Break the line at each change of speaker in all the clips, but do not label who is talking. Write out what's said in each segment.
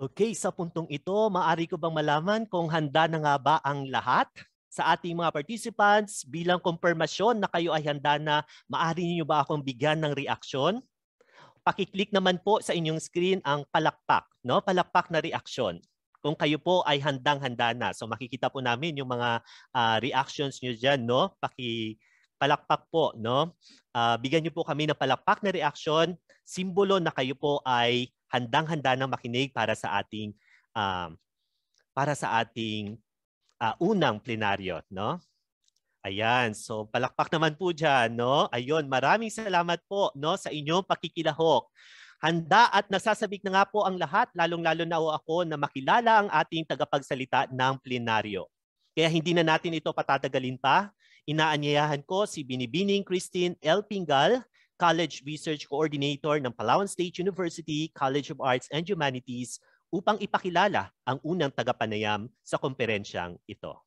Okay, sa puntong ito, maaari ko bang malaman kung handa na nga ba ang lahat sa ating mga participants bilang kumpirmasyon na kayo ay handa na? Maaari niyo ba akong bigyan ng reaksyon? Pakiclick naman po sa inyong screen ang palakpak, no? Palakpak na reaksyon. Kung kayo po ay handang-handa na. So makikita po namin yung mga reactions niyo diyan, no? Palakpak po, no? Bigyan niyo po kami ng palakpak na reaction, simbolo na kayo po ay handang-handa na makinig para sa ating unang plenaryo, no? Ayan, so palakpak naman po dyan, no? Ayun, maraming salamat po, no, sa inyong pakikilahok. Handa at nasasabik na nga po ang lahat, lalong-lalo na ako na makilala ang ating tagapagsalita ng plenaryo. Kaya hindi na natin ito patatagalin pa. Inaanyayahan ko si Binibining Christine L. Pingal, College Research Coordinator ng Palawan State University College of Arts and Humanities upang ipakilala ang unang tagapanayam sa komperensyang ito.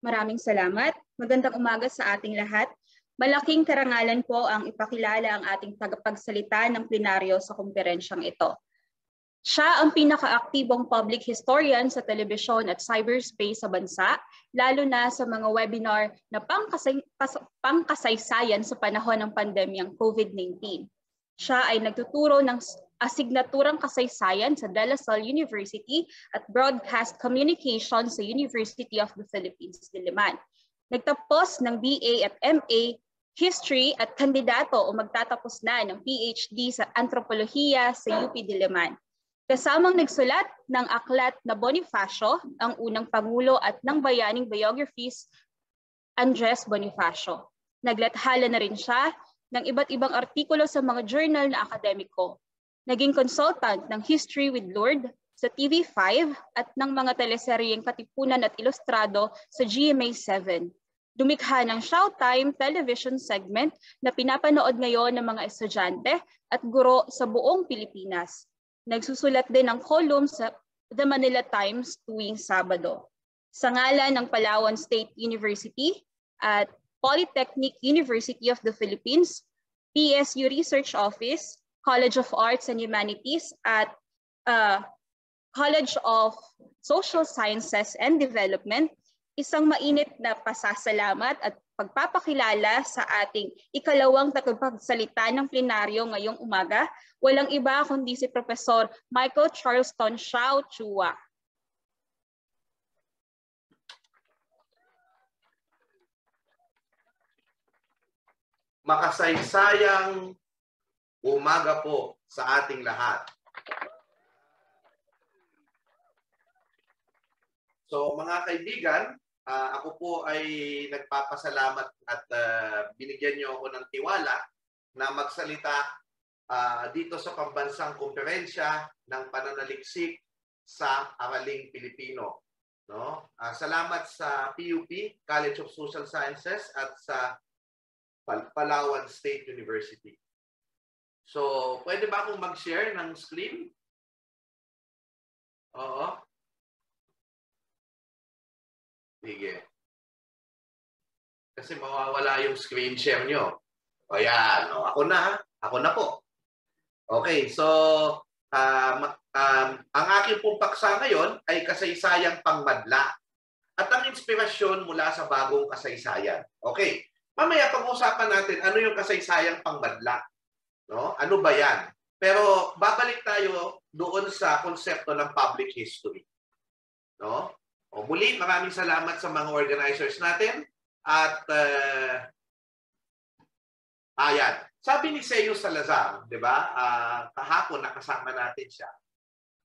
Maraming salamat. Magandang umaga sa ating lahat. Malaking karangalan po ang ipakilala ang ating tagapagsalita ng plenaryo sa komperensyang ito. Siya ang pinaka-aktibong public historian sa telebisyon at cyberspace sa bansa, lalo na sa mga webinar na pangkasaysayan sa panahon ng pandemyang COVID-19. Siya ay nagtuturo ng asignaturang kasaysayan sa De La Salle University at Broadcast Communication sa University of the Philippines, Diliman. Nagtapos ng BA at MA History at kandidato o magtatapos na ng PhD sa Antropolohiya sa UP Diliman. Kasamang nagsulat ng aklat na Bonifacio, ang unang pangulo at ng bayaning biographies, Andres Bonifacio. Naglathala na rin siya ng iba't ibang artikulo sa mga journal na akademiko. Naging consultant ng History with Lord sa TV5 at ng mga teleseryeng Katipunan at Ilustrado sa GMA7. Dumikha ng Showtime television segment na pinapanood ngayon ng mga estudyante at guro sa buong Pilipinas. Nagsusulat din ng column sa The Manila Times tuwing Sabado. Sa ngalan ng Palawan State University at Polytechnic University of the Philippines, PSU Research Office, College of Arts and Humanities at College of Social Sciences and Development, isang mainit na pasasalamat at pagpapakilala sa ating ikalawang tagapagsalita ng plenaryo ngayong umaga, walang iba kundi si Professor Michael Charleston Xiao Chua.
Makasaysayang umaga po sa ating lahat. So mga kaibigan, ako po ay nagpapasalamat at binigyan niyo ako ng tiwala na magsalita dito sa pambansang komperensya ng pananaliksik sa Araling Pilipino. No? Salamat sa PUP, College of Social Sciences at sa Palawan State University. So, pwede ba akong mag-share ng screen? Oo. Sige. Kasi mawawala yung screen share nyo. O yan. O, ako na po. Okay, so ang aking pong paksa ngayon ay kasaysayang pangmadla at ang inspirasyon mula sa bagong kasaysayan. Okay, mamaya pag-usapan natin ano yung kasaysayang pangmadla. No? Ano ba yan? Pero babalik tayo doon sa konsepto ng public history. No? O muli, maraming salamat sa mga organizers natin. At ayan, sabi ni Seo Salazar, di ba? Kahapon nakasama natin siya.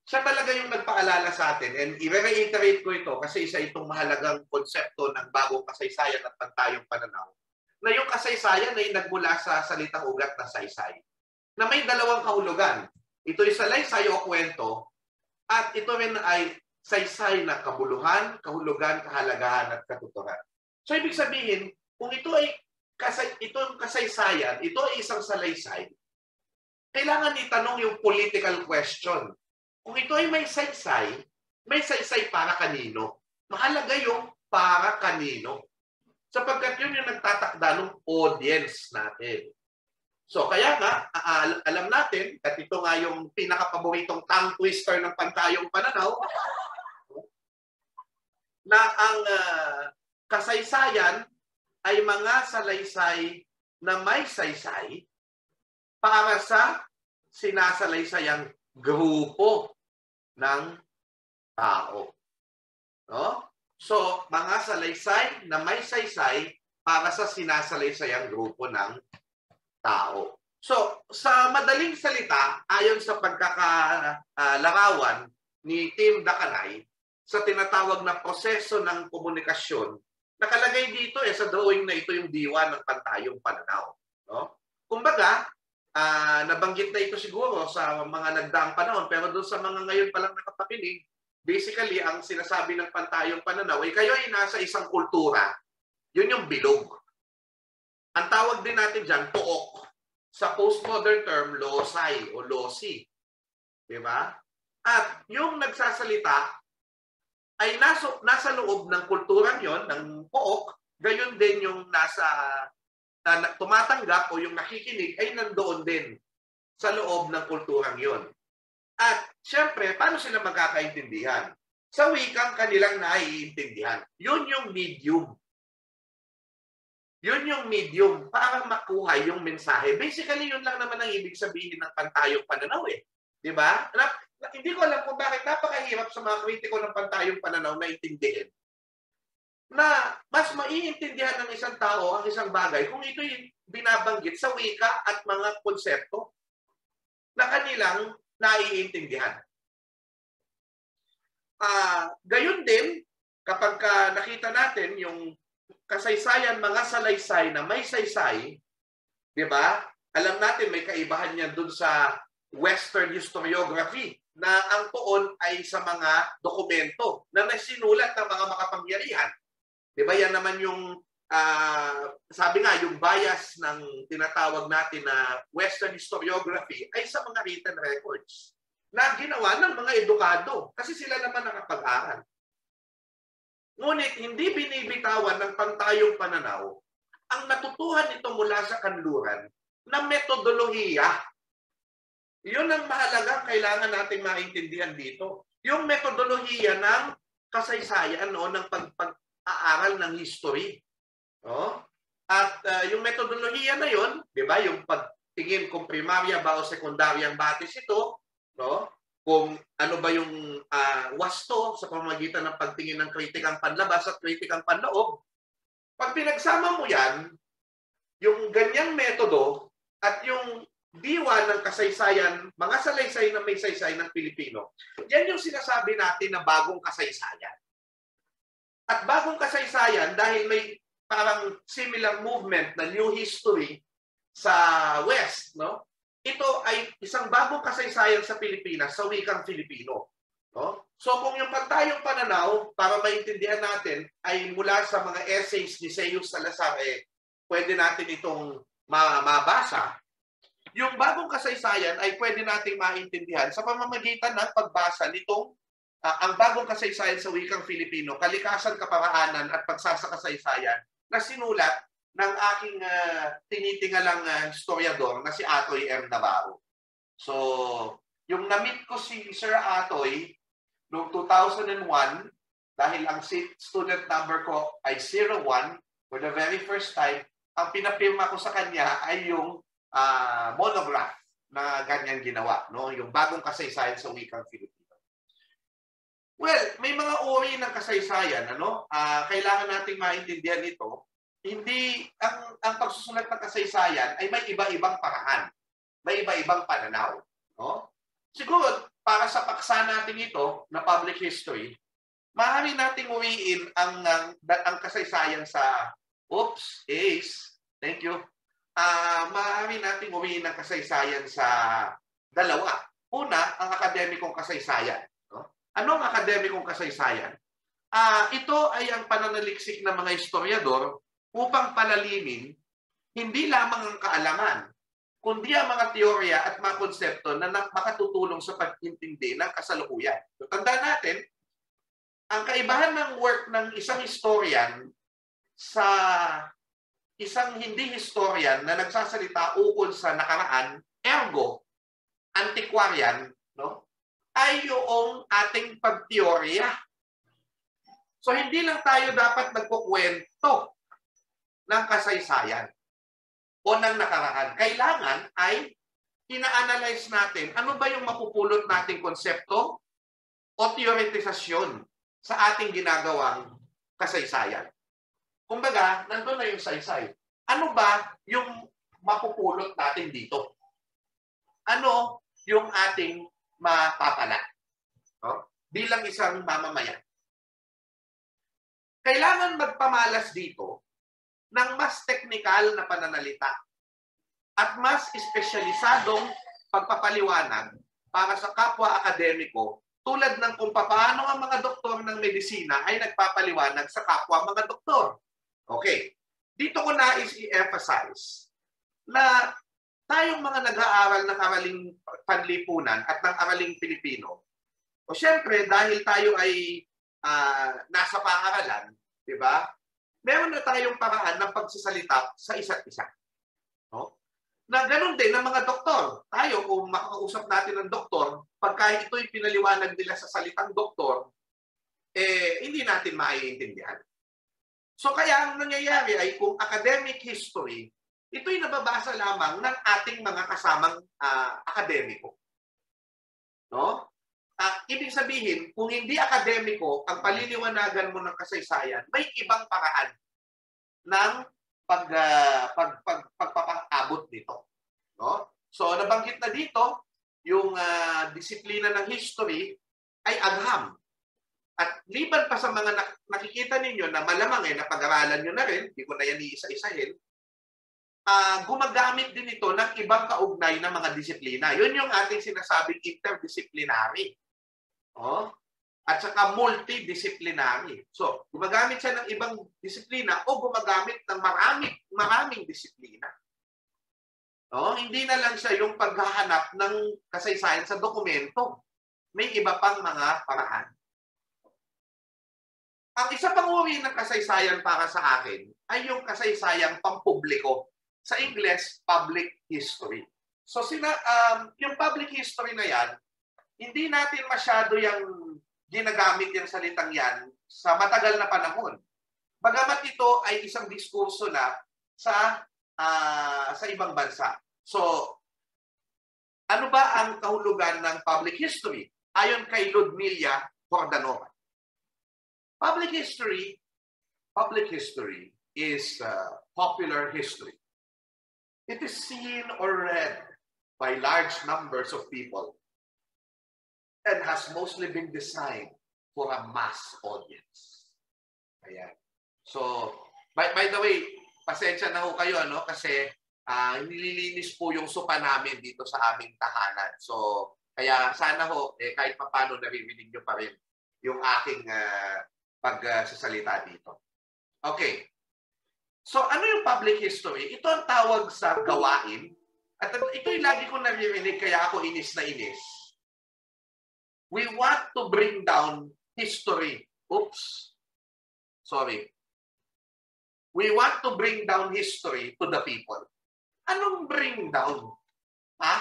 Siya talaga yung nagpaalala sa atin. And i-reiterate ko ito kasi isa itong mahalagang konsepto ng bagong kasaysayan at pantayong pananaw. Na yung kasaysayan ay nagmula sa salitang ugat na saysay. Na may dalawang kahulugan. Ito'y salaysay o kwento at ito rin ay saysay na kabuluhan, kahulugan, kahalagahan at katuturan. So ibig sabihin, kung ito ay itong kasaysayan, ito ay isang salaysay, kailangan itanong yung political question. Kung ito ay may saysay para kanino? Mahalaga yung para kanino. Sapagkat yun yung nagtatakda ng audience natin. So kaya nga, alam natin, at ito nga yung pinaka-paboritong tongue twister ng Pantayong Pananaw, na ang kasaysayan ay mga salaysay na may saysay para sa sinasalaysayang grupo ng tao. No? So, mga salaysay na may saysay para sa sinasalaysayang grupo ng tao. So, sa madaling salita, ayon sa pagkakalarawan ni Tim Dakanay, sa tinatawag na proseso ng komunikasyon, nakalagay dito sa drawing na ito yung diwa ng Pantayong Pananaw. No? Kumbaga, nabanggit na ito siguro sa mga nagdaang panahon, pero doon sa mga ngayon palang nakapakinig, basically, ang sinasabi ng Pantayong Pananaw ay kayo ay nasa isang kultura, yun yung bilog. Ang tawag din natin dyan, pook. Sa postmodern term, losay o losi. Diba? At yung nagsasalita ay nasa loob ng kulturang yon, ng pook, gayon din yung tumatanggap o yung nakikinig ay nandoon din sa loob ng kulturang yon. At siyempre, paano sila magkakaintindihan? Sa wikang kanilang naiintindihan. Yun yung medium. Yun yung medium para makuha yung mensahe. Basically, yun lang naman ang ibig sabihin ng Pantayong Pananaw eh. Diba? Hindi ko alam kung bakit napakahirap sa mga kritiko ng Pantayong Pananaw na intindihin. Na mas maiintindihan ng isang tao ang isang bagay kung ito'y binabanggit sa wika at mga konsepto na kanilang naiintindihan. Gayon din, kapag nakita natin yung kasaysayan, mga salaysay na may saysay, di ba? Alam natin may kaibahan yan dun sa Western historiography na ang tuon ay sa mga dokumento na nasinulat ng mga makapangyarihan. Di ba? Yan naman yung sabi nga, yung bias ng tinatawag natin na Western historiography ay sa mga written records na ginawa ng mga edukado kasi sila naman nakapag-aral. Ngunit hindi binibitawan ng Pantayong Pananaw ang natutuhan nito mula sa kanluran na metodolohiya. Yun ang mahalagang kailangan nating maintindihan dito. Yung metodolohiya ng kasaysayan o ng pag-aaral ng history. No? At yung metodolohiya na yon, di ba, yung pagtingin kung primarya ba o sekundaryang batis ito, no? Kung ano ba yung wasto sa pamamagitan ng pagtingin ng kritikang panlabas at kritikang panloob. Pag pinagsama mo yan, yung ganyang metodo at yung diwa ng kasaysayan, mga salaysay na may saysay ng Pilipino, yan yung sinasabi natin na bagong kasaysayan. At bagong kasaysayan dahil may parang similar movement na new history sa West, no? Ito ay isang bagong kasaysayan sa Pilipinas sa wikang Filipino, no? So kung yung Pantayong Pananaw, para maintindihan natin, ay mula sa mga essays ni Seius Salazar, pwede natin itong mabasa. Yung bagong kasaysayan ay pwede nating maintindihan sa pamamagitan ng pagbasa nitong ang bagong kasaysayan sa wikang Filipino, kalikasan, kaparaanan at pagsasakasaysayan na sinulat ng aking tinitingalang historiador na si Atoy M. Navarro. So, yung na-meet ko si Sir Atoy noong 2001, dahil ang student number ko ay 01, for the very first time, ang pinapirma ko sa kanya ay yung monograph na ganyan ginawa, no? Yung bagong kasaysayan sa wikang Filipino. Well, may mga uri ng kasaysayan, ano? Kailangan nating maintindihan ito. Hindi ang pagsusulat ng kasaysayan ay may iba-ibang paraan, may iba-ibang pananaw, no? Siguro para sa paksa natin ito na public history, maaari nating uwiin ang kasaysayan sa thank you. Maaari nating uwiin ang kasaysayan sa dalawa. Una, ang akademikong kasaysayan, no? Ano ang akademikong kasaysayan? Ito ay ang pananaliksik ng mga historiador upang palalimin hindi lamang ang kaalaman, kundi ang mga teorya at mga konsepto na makatutulong sa pag-intindi ng kasalukuyan. So, tandaan natin, ang kaibahan ng work ng isang historian sa isang hindi historian na nagsasalita ukol sa nakaraan, ergo, antiquarian, no? Ay yung ating pagteorya. So hindi lang tayo dapat nagkukwento ng kasaysayan o ng nakaraan. Kailangan ay ina-analyze natin ano ba yung mapupulot nating konsepto o teoretisasyon sa ating ginagawang kasaysayan. Kumbaga, nandun na yung saysay. Ano ba yung mapupulot natin dito? Ano yung ating mapapala? No? Bilang isang mamamayan. Kailangan magpamalas dito ng mas teknikal na pananalita at mas espesyalisadong pagpapaliwanag para sa kapwa akademiko tulad ng kung paano ang mga doktor ng medisina ay nagpapaliwanag sa kapwa mga doktor. Okay. Dito ko nais i-emphasize na tayong mga nag-aaral ng araling panlipunan at ng araling Pilipino, o syempre dahil tayo ay nasa paaralan, di ba? Meron na tayong paraan ng pagsasalita sa isa't isa. No? Na ganun din ng mga doktor. Tayo, kung makakausap natin ng doktor, pagka ito'y pinaliwanag nila sa salitang doktor, hindi natin maiintindihan. So kaya ang nangyayari ay kung academic history, ito'y nababasa lamang ng ating mga kasamang akademiko. No? Ibig sabihin, kung hindi akademiko, ang paliliwanagan mo ng kasaysayan, may ibang paraan ng pagpapaabot nito. No? So nabanggit na dito, yung disiplina ng history ay agham. At liban pa sa mga nakikita ninyo na malamang napag-aralan nyo na rin, hindi ko na yan iisa-isahin, gumagamit din ito ng ibang kaugnay na mga disiplina. Yun yung ating sinasabing interdisciplinary. Oh? At saka multidisciplinary. So, gumagamit siya ng ibang disiplina o gumagamit ng maraming disiplina. Oh? Hindi na lang siya yung paghahanap ng kasaysayan sa dokumento. May iba pang mga paraan. Ang isa pang uri ng kasaysayan para sa akin ay yung kasaysayang pampubliko. Sa Ingles, public history. So yung public history na yan, hindi natin masyado yung ginagamit yung salitang yan sa matagal na panahon. Bagamat ito ay isang diskurso na sa ibang bansa. So, ano ba ang kahulugan ng public history? Ayon kay Ludmila Jordanova. Public history is popular history. It is seen or read by large numbers of people and has mostly been designed for a mass audience. Ayan. So, by the way, pasensya na ho kayo, no? Kasi nililinis po yung sopa namin dito sa aming tahanan. So, kaya sana ho, kahit paano naririnig nyo pa rin yung aking pagsasalita dito. Okay. So, ano yung public history? Ito ang tawag sa gawain. At ito yung lagi ko naririnig, kaya ako inis na inis. We want to bring down history. Oops. Sorry. We want to bring down history to the people. Anong bring down? Ha?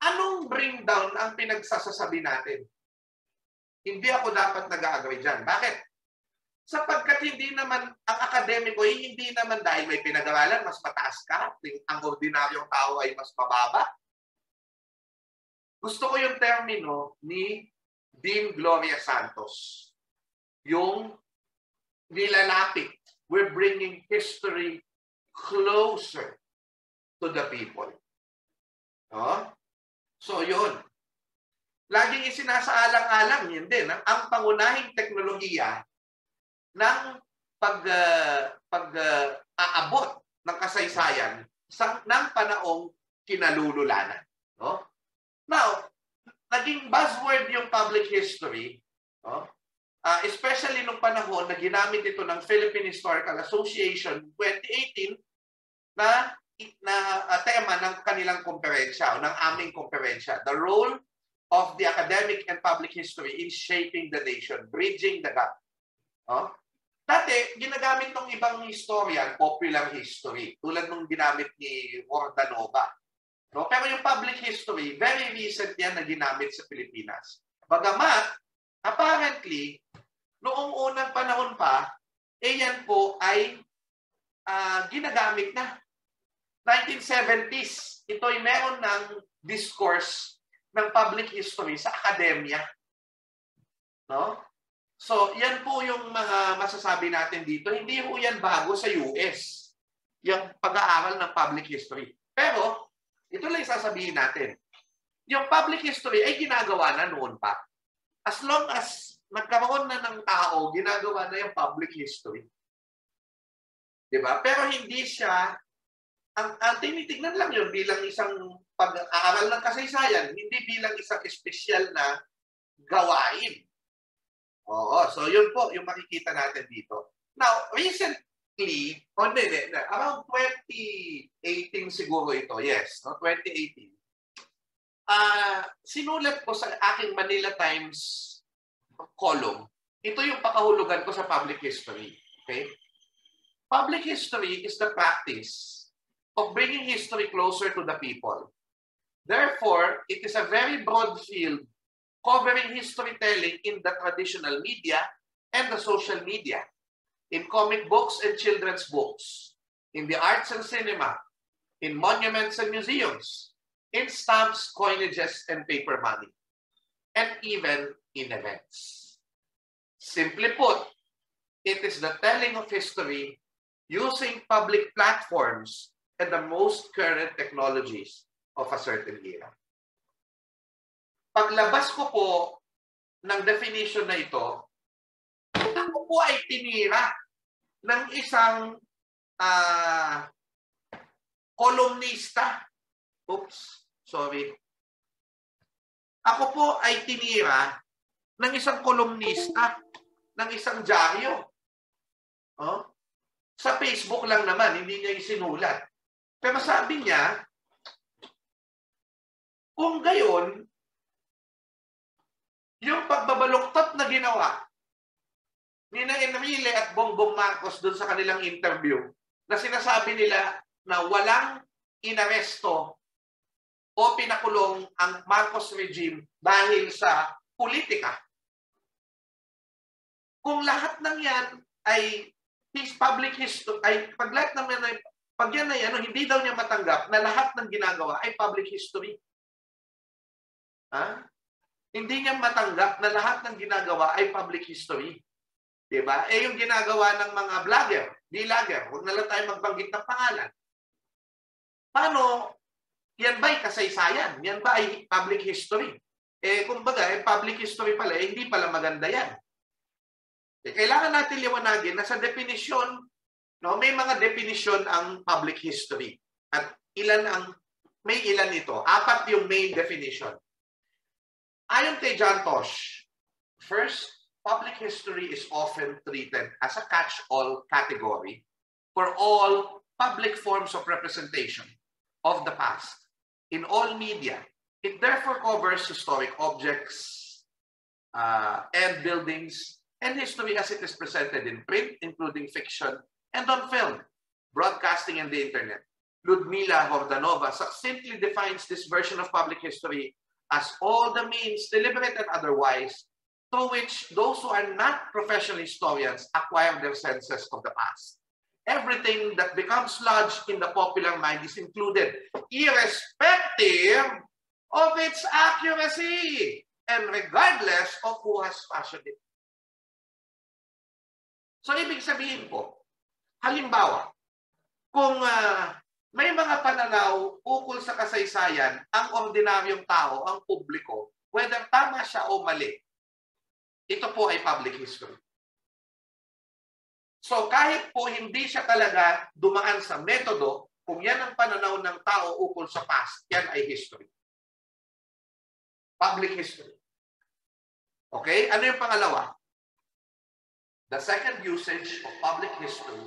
Anong bring down ang pinagsasasabi natin? Hindi ako dapat nag-agree dyan. Bakit? Sapagkat hindi naman, ang akademiko ay hindi naman dahil may pinag-aralan, mas mataas ka, ang ordinaryong tao ay mas mababa. Gusto ko yung termino ni Dean Gloria Santos. Yung nilalapit. We're bringing history closer to the people. No? So yun. Laging isinasaalang-alang yun din. Ang pangunahing teknolohiya ng pag-aabot ng kasaysayan ng panahong kinalululanan. No? Now, naging buzzword yung public history, no? Especially nung panahon na ginamit ito ng Philippine Historical Association 2018 na tema ng kanilang komperensya o ng aming komperensya, the role of the academic and public history in shaping the nation, bridging the gap. Oh? Dati, ginagamit ng ibang historian, popular history, tulad nung ginamit ni Jordanova. No? Pero yung public history, very recent yan na ginamit sa Pilipinas. Bagamat, apparently, noong unang panahon pa, yan po ay ginagamit na. 1970s, ito'y meron ng discourse ng public history sa akademya. No? So, yan po yung mga masasabi natin dito. Hindi po yan bago sa US, yung pag-aaral ng public history. Pero, ito lang sasabihin natin. Yung public history ay ginagawa na noon pa. As long as nagkaroon na ng tao, ginagawa na yung public history. Diba? Pero hindi siya, ang tinitignan lang yun bilang isang pag-aaral ng kasaysayan, hindi bilang isang espesyal na gawain. Oo, so yun po yung makikita natin dito. Now, recently, around 2018 siguro ito, yes, no? 2018. Sinulat ko sa aking Manila Times column, ito yung pakahulugan ko sa public history. Okay? Public history is the practice of bringing history closer to the people. Therefore, it is a very broad field covering historytelling in the traditional media and the social media, in comic books and children's books, in the arts and cinema, in monuments and museums, in stamps, coinages, and paper money, and even in events. Simply put, it is the telling of history using public platforms and the most current technologies of a certain era. Paglabas ko po ng definition na ito, ako po ay tinira ng isang kolumnista. Oops, sorry. Ako po ay tinira ng isang kolumnista ng isang dyaryo. Oh? Sa Facebook lang naman, hindi niya isinulat. Pero sabi niya, kung gayon, yung pagbabaluktot na ginawa ni na Enrile at Bongbong Marcos doon sa kanilang interview, na sinasabi nila na walang inaresto o pinakulong ang Marcos regime dahil sa politika. Kung lahat ng yan ay public history, ay pag lahat ng yan ay, pag yan ay ano, hindi daw niya matanggap na lahat ng ginagawa ay public history. Ha? Hindi niya matanggap na lahat ng ginagawa ay public history. Diba? Eh yung ginagawa ng mga vlogger, vlogger, huwag na lang tayo magbanggit ng pangalan. Paano? Yan ba ay kasaysayan? Yan ba ay public history? Eh kumbaga, public history pala, hindi pala maganda yan. Eh, kailangan natin liwanagin na sa definisyon, no, may mga definisyon ang public history. At may ilan ito. 4 yung main definition. Ayon kay John Tosh, first, public history is often treated as a catch-all category for all public forms of representation of the past in all media. It therefore covers historic objects and buildings and history as it is presented in print, including fiction, and on film, broadcasting, and the internet. Ludmila Jordanova succinctly defines this version of public history as all the means, deliberate and otherwise, through which those who are not professional historians acquire their senses of the past. Everything that becomes lodged in the popular mind is included, irrespective of its accuracy and regardless of who has fashioned it. So, ibig sabihin po, halimbawa, kung may mga pananaw ukol sa kasaysayan, ang ordinaryong tao, ang publiko, whether tama siya o mali, ito po ay public history. So kahit po hindi siya talaga dumaan sa metodo, kung yan ang pananaw ng tao ukol sa past, yan ay history. Public history. Okay? Ano yung pangalawa? The second usage of public history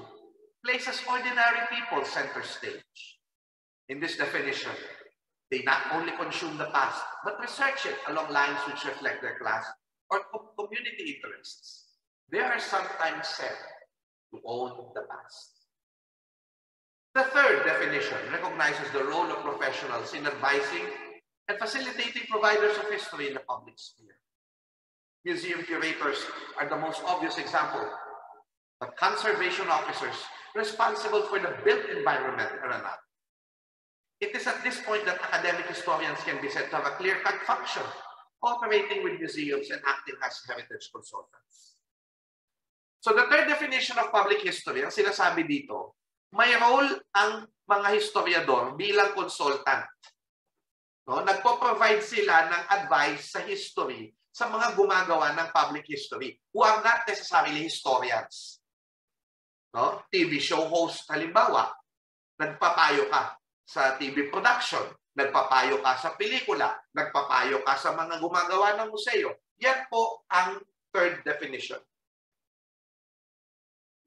places ordinary people center stage. In this definition, They not only consume the past, but research it along lines which reflect their class or community interests. They are sometimes said to own the past. The third definition recognizes the role of professionals in advising and facilitating providers of history in the public sphere. Museum curators are the most obvious example, but conservation officers responsible for the built environment are not. It is at this point that academic historians can be said to have a clear-cut function, cooperating with museums and acting as heritage consultants. So the third definition of public history, ang sinasabi dito, may role ang mga historiador bilang consultant. No? Nagpo-provide sila ng advice sa history sa mga gumagawa ng public history who are not necessarily historians. No? TV show host, halimbawa, nagpapayo ka sa TV production, nagpapayo ka sa pelikula, nagpapayo ka sa mga gumagawa ng museo. Yan po ang third definition.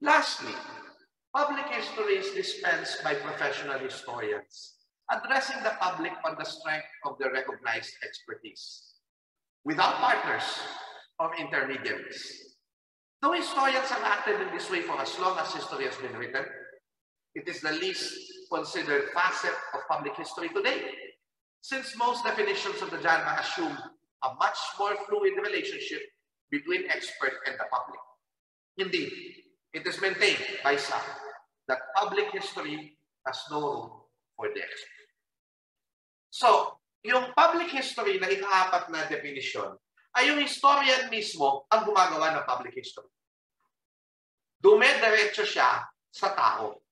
Lastly, public history is dispensed by professional historians, addressing the public on the strength of their recognized expertise, without partners or intermediaries. Though historians have acted in this way for as long as history has been written, it is the least considered facet of public history today, since most definitions of the genre assume a much more fluid relationship between expert and the public. Indeed, it is maintained by some that public history has no room for the expert. So, yung public history na ika-apat na definition ay yung historian mismo ang gumagawa ng public history. Dumediretso siya sa tao.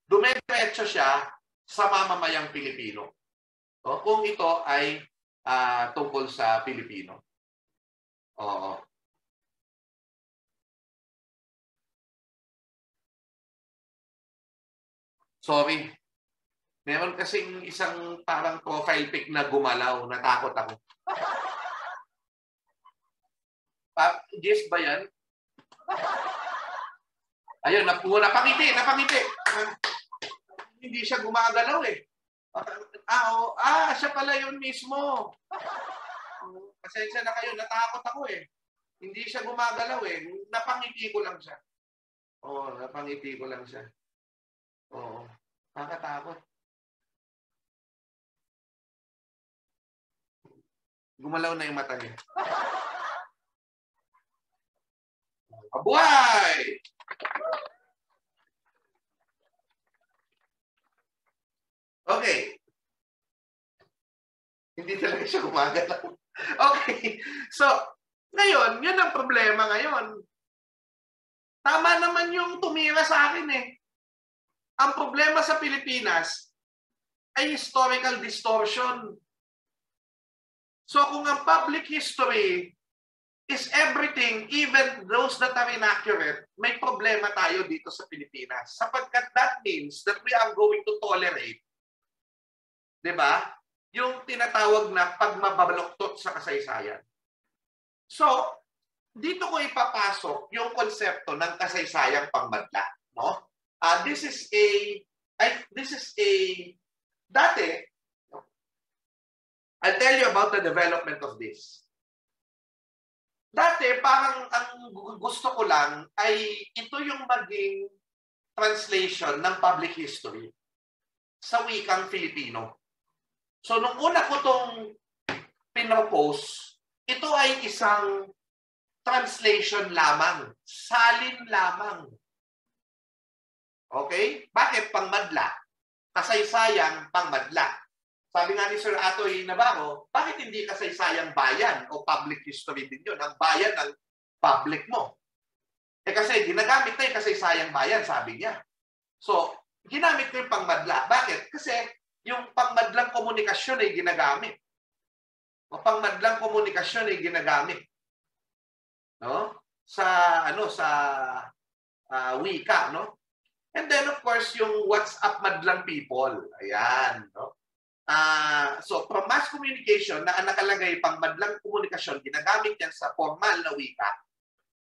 Dumediretso siya sa mamamayang Pilipino. Kung ito ay tungkol sa Pilipino. Sorry. Meron kasing isang parang profile pic na gumalaw. Natakot ako. Yes ba yan? Ayun, napangiti. Hindi siya gumagalaw eh. Siya pala yun mismo. Pasensya na kayo, natakot ako eh. Hindi siya gumagalaw eh. Napangiti ko lang siya. Napangiti ko lang siya. Nakatakot. Gumalaw na yung mata niya. Abuhay! Okay. Hindi talaga siya gumagalaw. Okay. So, ngayon, yun ang problema ngayon. Tama naman yung tumira sa akin eh. Ang problema sa Pilipinas ay historical distortion. So kung ang public history is everything, even those that are inaccurate, may problema tayo dito sa Pilipinas. Sapagkat that means that we are going to tolerate, di ba, yung tinatawag na pagmabaluktot sa kasaysayan. So, dito ko ipapasok yung konsepto ng kasaysayang pangmadla, no? This is dati, I'll tell you about the development of this. Dati, parang ang gusto ko lang ay ito yung maging translation ng public history sa wikang Filipino. So, nung una ko itong pinopose, ito ay isang translation lamang, salin lamang. Okay? Bakit pangmadla? Kasaysayang pangmadla. Sabi nga ni Sir Atoy Navarro, bakit hindi kasaysayang bayan o public history din yun? Ang bayan ng public mo. Kasi ginagamit na yung kasaysayang bayan, sabi niya. So, ginamit ko yung pangmadla. Bakit? Kasi yung pangmadlang komunikasyon ay ginagamit. O pangmadlang komunikasyon ay ginagamit. No? Sa wika, no? And then, of course, yung WhatsApp madlang people. Ayan. No? So, from mass communication na nakalagay pang madlang komunikasyon, ginagamit yan sa formal na wika.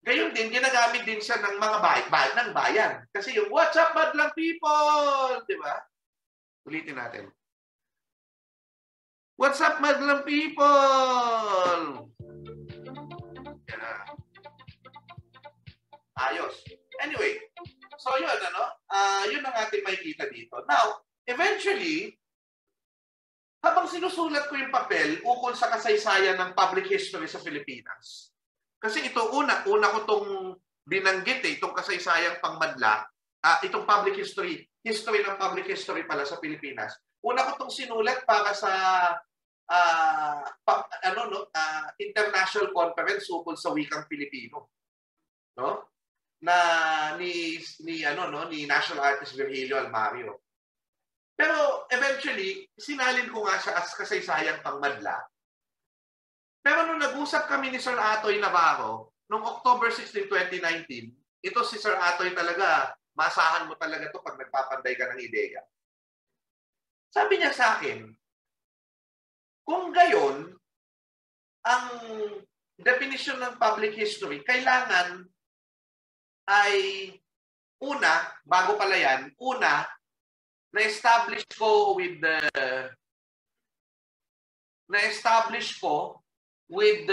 Gayon din, ginagamit din siya ng mga ng bayan. Kasi yung WhatsApp madlang people, di ba? Ulitin natin. What's up, madlang people? Yeah. Ayos. Anyway, so yun, yun ang ating makikita dito. Now, eventually, habang sinusulat ko yung papel ukol sa kasaysayan ng public history sa Pilipinas, kasi ito, una ko itong binanggit itong kasaysayang pangmadla, itong public history ng public history pala sa Pilipinas. Una ko itong sinulat para sa international conference ukol sa wikang Pilipino. No? Na ni National Artist Virgilio Almario. Pero eventually, sinalin ko nga siya as kasaysayang pangmadla. Pero nung nag-usap kami ni Sir Atoy Navarro, noong October 16, 2019, ito si Sir Atoy talaga, masahan mo talaga to pag nagpapanday ka ng ideya. Sabi niya sa akin, kung gayon, ang definition ng public history, kailangan ay bago pala yan, na-establish ko with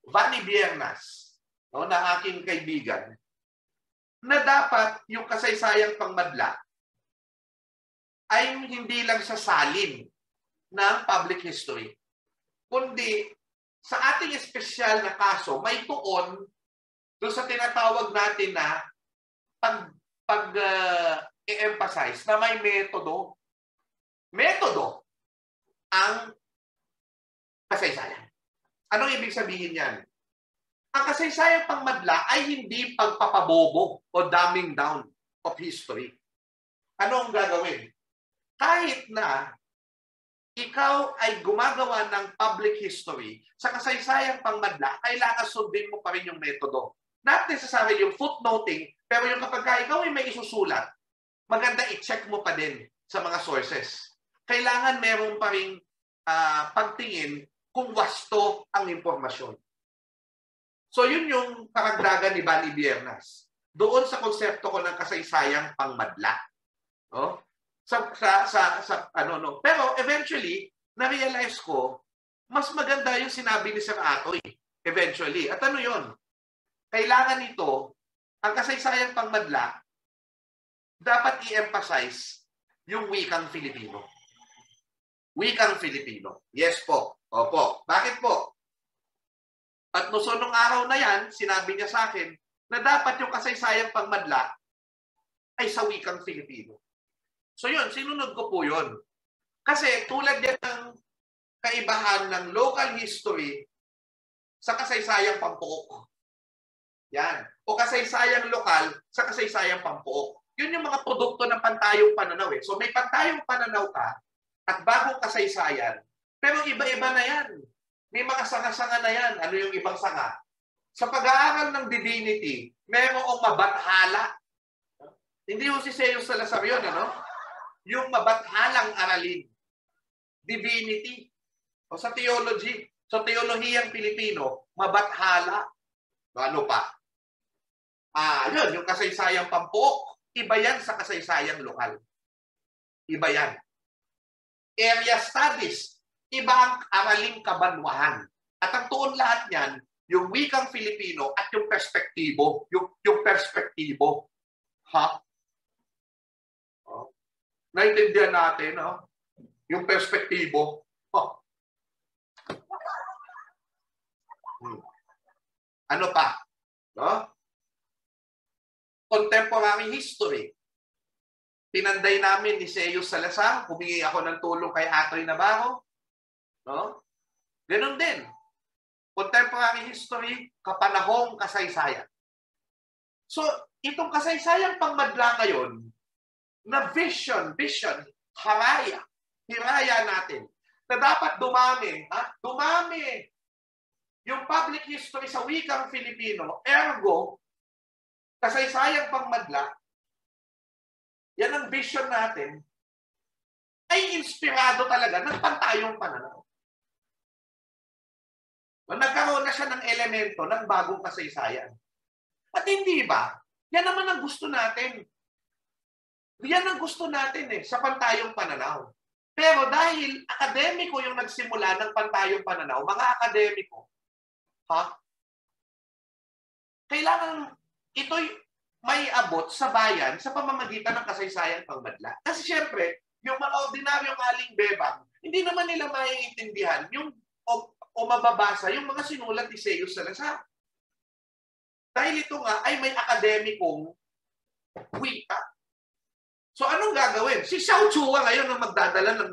Vanny Biernas, na aking kaibigan, na dapat yung kasaysayang pangmadla ay hindi lang sa salin ng public history, kundi sa ating espesyal na kaso, may tuon doon sa tinatawag natin na i-emphasize na may metodo ang kasaysayan. Anong ibig sabihin yan? Ang kasaysayang pangmadla ay hindi pagpapabobo o dumbing down of history. Ano ang gagawin? Kahit na ikaw ay gumagawa ng public history, sa kasaysayang pangmadla, kailangan sundin mo pa rin yung metodo. Not necessarily yung footnoting, pero yung kapag ikaw ay may isusulat, maganda i-check mo pa din sa mga sources. Kailangan meron pa rin pagtingin kung wasto ang impormasyon. So yun yung karagdagan ni Vanny Biernas. Doon sa konsepto ko ng kasaysayang pangmadla. No? Pero eventually, na-realize ko, mas maganda yung sinabi ni Sir Atoy. Eventually. At ano yun? Kailangan ito, ang kasaysayang pangmadla, dapat i-emphasize yung wikang Filipino. Wikang Filipino. Yes po. Opo. Bakit po? At nung araw na yan, sinabi niya sa akin na dapat yung kasaysayang pangmadla ay sa wikang Filipino. So yun, sinunod ko po yun. Kasi tulad din ng kaibahan ng local history sa kasaysayang pampuok. Yan. O kasaysayang lokal sa kasaysayang pampuok. Yun yung mga produkto ng pantayong pananaw. So may pantayong pananaw ka at bagong kasaysayan. Pero iba-iba na yan. May mga sanga-sanga na yan. Ano yung ibang sanga? Sa pag-aaral ng divinity, merong mabathala. Hindi yung si Seo Salazar yun, yung mabathalang aralin. Divinity. O sa theology, sa teolohiyang Pilipino, mabathala. Ano pa? Yun, yung kasaysayang pampuok. Iba yan sa kasaysayang lokal. Iba yan. Area studies. Iba ang araling kabanwahan. At ang tuon lahat yan, yung wikang Filipino at yung perspektibo. Yung perspektibo. Ha? Naintindihan natin, yung perspektibo. Ano pa? Contemporary history. Pinanday namin ni Seo Salazar, humingi ako ng tulong kay Atoy Navarro. Ganon din. Contemporary history, kapanahong kasaysayan. So, itong kasaysayang pangmadla ngayon, na vision, hiraya natin, na dapat dumami yung public history sa wikang Filipino, ergo, kasaysayang pangmadla, yan ang vision natin, ay inspirado talaga ng pantayong pananaw. Nagkaroon na siya ng elemento ng bagong kasaysayan. At hindi ba? Yan naman ang gusto natin. Yan ang gusto natin sa pantayong pananaw. Pero dahil akademiko yung nagsimula ng pantayong pananaw, mga akademiko, kailangan ito'y may abot sa bayan sa pamamagitan ng kasaysayang pangmadla. Kasi siyempre, yung mga ordinaryong aling bebang, hindi naman nila maiintindihan yung o mababasa yung mga sinulat ni Seo Salazar. Dahil ito nga ay may akademikong wika. So anong gagawin? Si Xiao Chua ngayon ang magdadala ng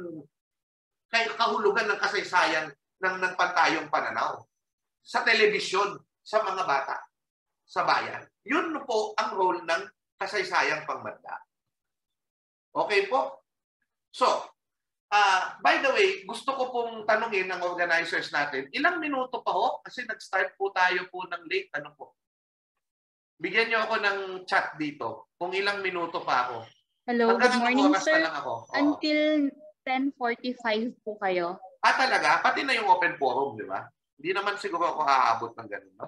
kahulugan ng kasaysayan ng pantayong pananaw sa telebisyon, sa mga bata, sa bayan. Yun po ang role ng kasaysayang pangmadla. Okay po? So, by the way, gusto ko pong tanungin ng organizers natin, ilang minuto pa ho? Kasi nag-start po tayo po ng late. Ano po? Bigyan niyo ako ng chat dito kung ilang minuto pa ako.
Hello, good morning, sir.
Ako.
Until 10:45 po kayo.
Talaga? Pati na yung open forum, di ba? Hindi naman siguro ako aabot ng ganun, no?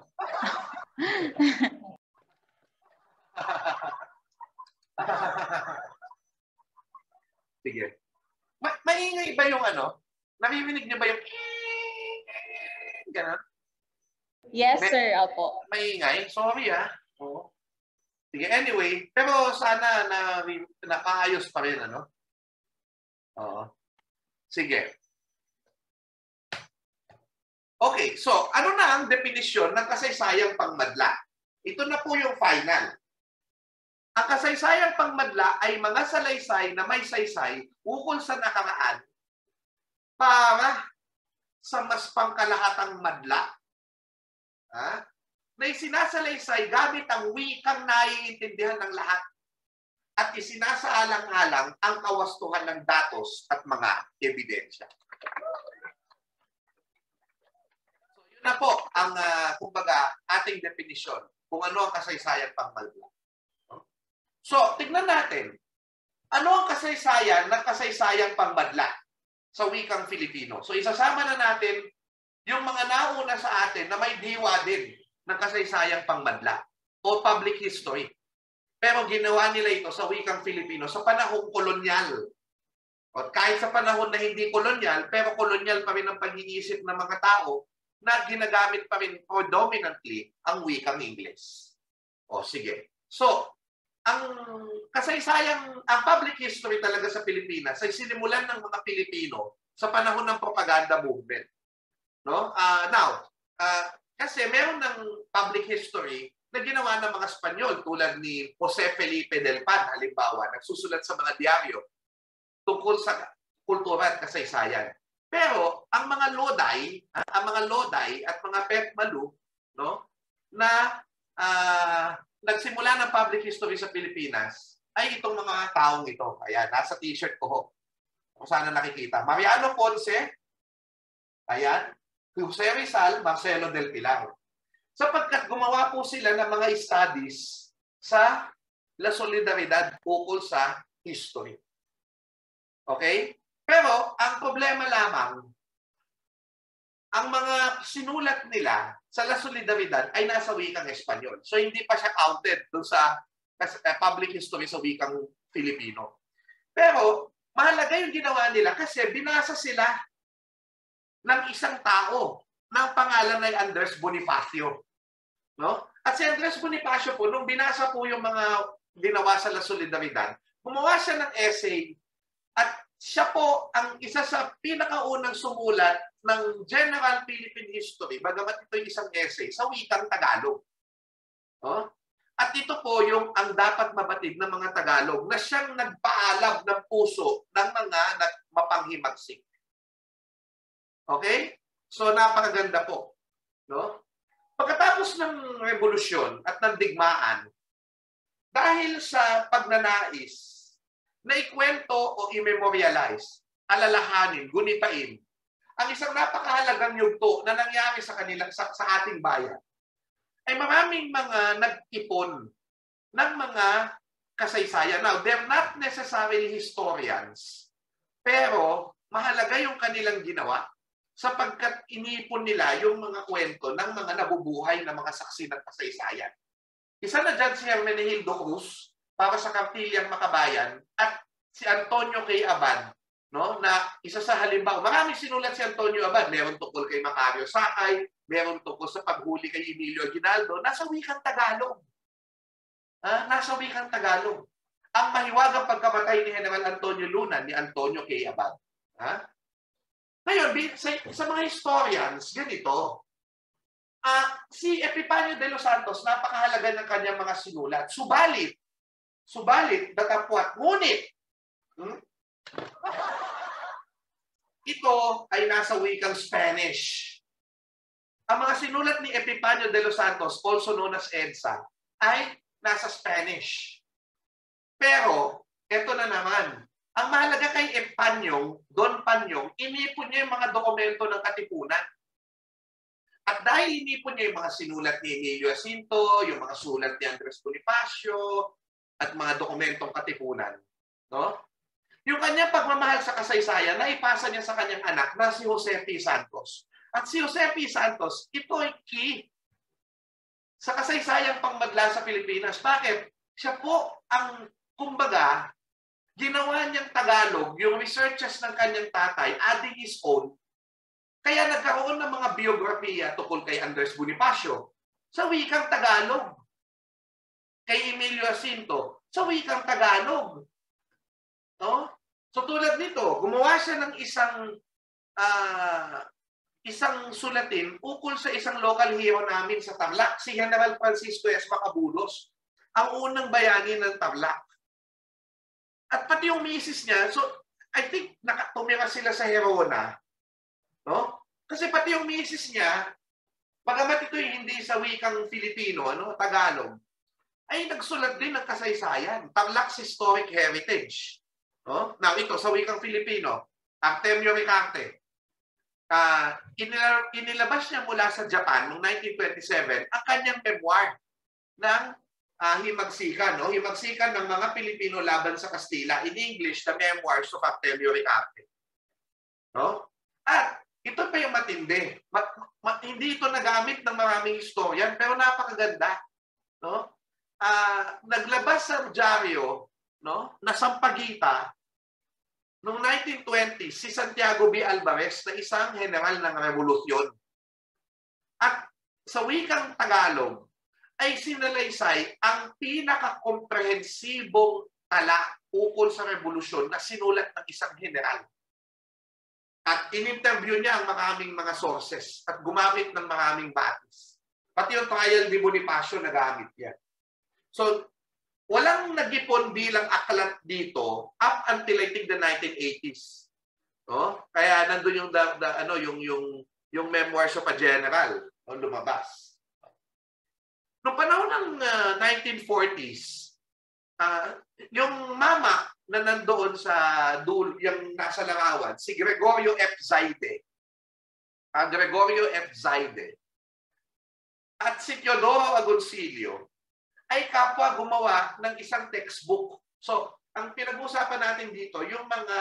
Sige. Maingay ba yung ano? Naririnig niyo ba yung gano'n?
Yes, sir. Opo.
Maingay? Sorry, Oo. Sige, anyway. Pero sana nakaayos pa rin, ano? Oo. Sige. Okay, so ano na ang definisyon ng kasaysayang pangmadla? Ito na po yung final. Ang kasaysayang pangmadla ay mga salaysay na may saysay ukol sa nakaraan para sa mas pangkalahatang madla na isinasalaysay gamit ang wikang naiintindihan ng lahat at isinasaalang-alang ang kawastuhan ng datos at mga ebidensya. So yun na po ang kumbaga ating definisyon kung ano ang kasaysayang pangmadla. So, tignan natin. Ano ang kasaysayan ng kasaysayang pangmadla sa wikang Filipino? So, isasama na natin yung mga nauna sa atin na may diwa din ng kasaysayang pangmadla o public history. Pero ginawa nila ito sa wikang Filipino sa panahong kolonyal. At kahit sa panahon na hindi kolonyal, pero kolonyal pa rin ang pag-iisip ng mga tao na ginagamit pa rin predominantly ang wikang Ingles. O, sige. So, ang public history talaga sa Pilipinas ay sinimulan ng mga Pilipino sa panahon ng propaganda movement. No? Kasi meron ng public history na ginawa ng mga Espanyol tulad ni Jose Felipe del Pan, halimbawa, nagsusulat sa mga diaryo tungkol sa kultura at kasaysayan. Pero ang mga Lodi at mga Petmalu, no, na nagsimula ng public history sa Pilipinas ay itong mga taong ito. Ayan, nasa t-shirt ko ho. Kung sana nakikita. Mariano Ponce, ayan, Jose Rizal, Marcelo del Pilar. Sapagkat gumawa po sila ng mga studies sa La Solidaridad ukol sa history. Okay? Pero ang problema lamang, ang mga sinulat nila sa La Solidaridad ay nasa wikang Espanyol. So hindi pa siya counted doon sa public history sa wikang Filipino. Pero mahalaga yung ginawa nila kasi binasa sila ng isang tao ng pangalan ay Andres Bonifacio. No? At si Andres Bonifacio po, nung binasa po yung mga ginawa sa La Solidaridad, gumawa siya ng essay at siya po ang isa sa pinakaunang sumulat ng General Philippine History, bagamat ito yung isang essay, sa wikang Tagalog. Oh? At ito po yung ang dapat mabatid ng mga Tagalog na siyang nagpaalab ng puso ng mga mapanghimagsik. Okay? So napakaganda po. No? Pagkatapos ng revolusyon at ng digmaan, dahil sa pagnanais na ikwento o i-memorialize, alalahanin, gunitain, ang isang napakahalagang yugto na nangyari sa ating bayan, ay maraming mga nag-ipon ng mga kasaysayan. Now, they're not necessarily historians, pero mahalaga yung kanilang ginawa sapagkat inipon nila yung mga kwento ng mga nabubuhay na mga saksi ng kasaysayan. Isa na dyan si Hermenegildo Cruz para sa Kartilyang Makabayan at si Antonio K. Abad no, na isa sa halimbawa, maraming sinulat si Antonio Abad, meron tungkol kay Macario Sakay, meron tungkol sa paghuli kay Emilio Aguinaldo, nasa wikang Tagalog. Nasa wikang Tagalog. Ang mahiwagang pagkamatay ni General Antonio Luna, ni Antonio K. Abad. Ngayon, sa mga historians, ganito, si Epifanio de los Santos, napakahalaga ng kanyang mga sinulat. Subalit, datapwat, ngunit, ito ay nasa wikang Spanish. Ang mga sinulat ni Epifanio de los Santos, also known as EDSA, ay nasa Spanish. Pero, ito na naman, ang mahalaga kay Don Panyong, inipon niya yung mga dokumento ng Katipunan. At dahil inipon niya yung mga sinulat ni Emilio Jacinto, yung mga sulat ni Andres Bonifacio, at mga dokumentong Katipunan, no? Yung kanyang pagmamahal sa kasaysayan, naipasa niya sa kanyang anak na si Jose P. Santos. At si Jose P. Santos, ito ay key sa kasaysayang pangmadla sa Pilipinas. Bakit? Siya po ang, kumbaga, ginawa niyang Tagalog, yung researches ng kanyang tatay, adding his own. Kaya nagkaroon ng mga biografiya tungkol kay Andres Bonifacio sa wikang Tagalog. Kay Emilio Jacinto sa wikang Tagalog. No? So tulad nito, gumawa siya ng isang sulatin ukol sa isang local hero namin sa Tarlac, si General Francisco S. Macabulos, ang unang bayani ng Tarlac. At pati yung misis niya, so I think tumira sila sa Herona, no? Kasi pati yung misis niya, bagamat ito hindi sa wikang Filipino, Tagalog, ay nagsulat din ng kasaysayan, Tarlac's Historic Heritage. No? Now ito, sa wikang Filipino, Artemio Ricarte, inilabas niya mula sa Japan noong 1927 ang kanyang memoir ng himagsikan, no? Himagsikan ng mga Pilipino laban sa Kastila. In English, The Memoirs of Artemio Ricarte. No? At ito pa yung matindi. Hindi ito nagamit ng maraming historian, pero napakaganda. No? Naglabas sa dyaryo, no, na Sampaguita noong 1920 si Santiago B. Alvarez na isang general ng revolusyon. At sa wikang Tagalog ay sinalaysay ang pinakakomprehensibong tala ukol sa revolusyon na sinulat ng isang general. At in-interview niya ang maraming mga sources at gumamit ng maraming batis. Pati yung trial ni Bonifacio nagamit yan. So, walang nag-ipon bilang aklat dito up until I think the 1980s. No? Kaya nandun yung Memoirs of a General, no, lumabas. Noong panahon ng 1940s, yung mama na nandoon sa yung nasa Langawan, si Gregorio F. Zaide. Gregorio F. Zaide. At si Teodoro Agoncillo ay kapwa gumawa ng isang textbook. So, ang pinag-uusapan natin dito, yung mga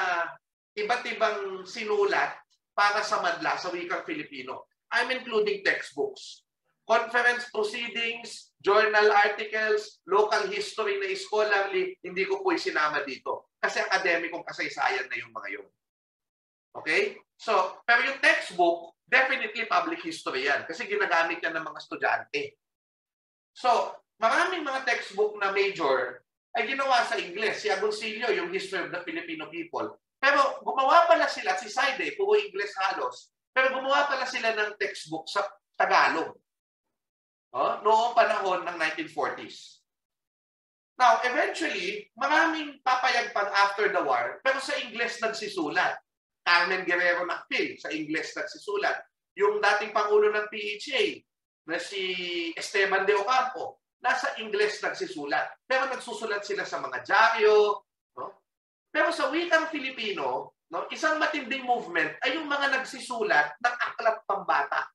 iba't ibang sinulat para sa madla sa wikang Filipino. I'm including textbooks, conference proceedings, journal articles, local history na scholarly, hindi ko po isinama dito. Kasi akademikong kasaysayan na yung mga yun. Okay? So, pero yung textbook, definitely public history yan. Kasi ginagamit yan ng mga estudyante. So, maraming mga textbook na major ay ginawa sa Ingles. Si Agoncillo, yung History of the Filipino People. Pero gumawa pala sila, si Zaide, puro Ingles halos, pero gumawa pala sila ng textbook sa Tagalog. Noong panahon ng 1940s. Now, eventually, maraming papayag pang after the war, pero sa Ingles nagsisulat. Carmen Guerrero Nakpil, sa Ingles nagsisulat. Yung dating Pangulo ng PHA, na si Esteban de Ocampo, nasa Ingles nagsisulat. Pero nagsusulat sila sa mga dyaryo. No? Pero sa wikang Filipino, no, isang matinding movement ay yung mga nagsisulat ng aklat pambata.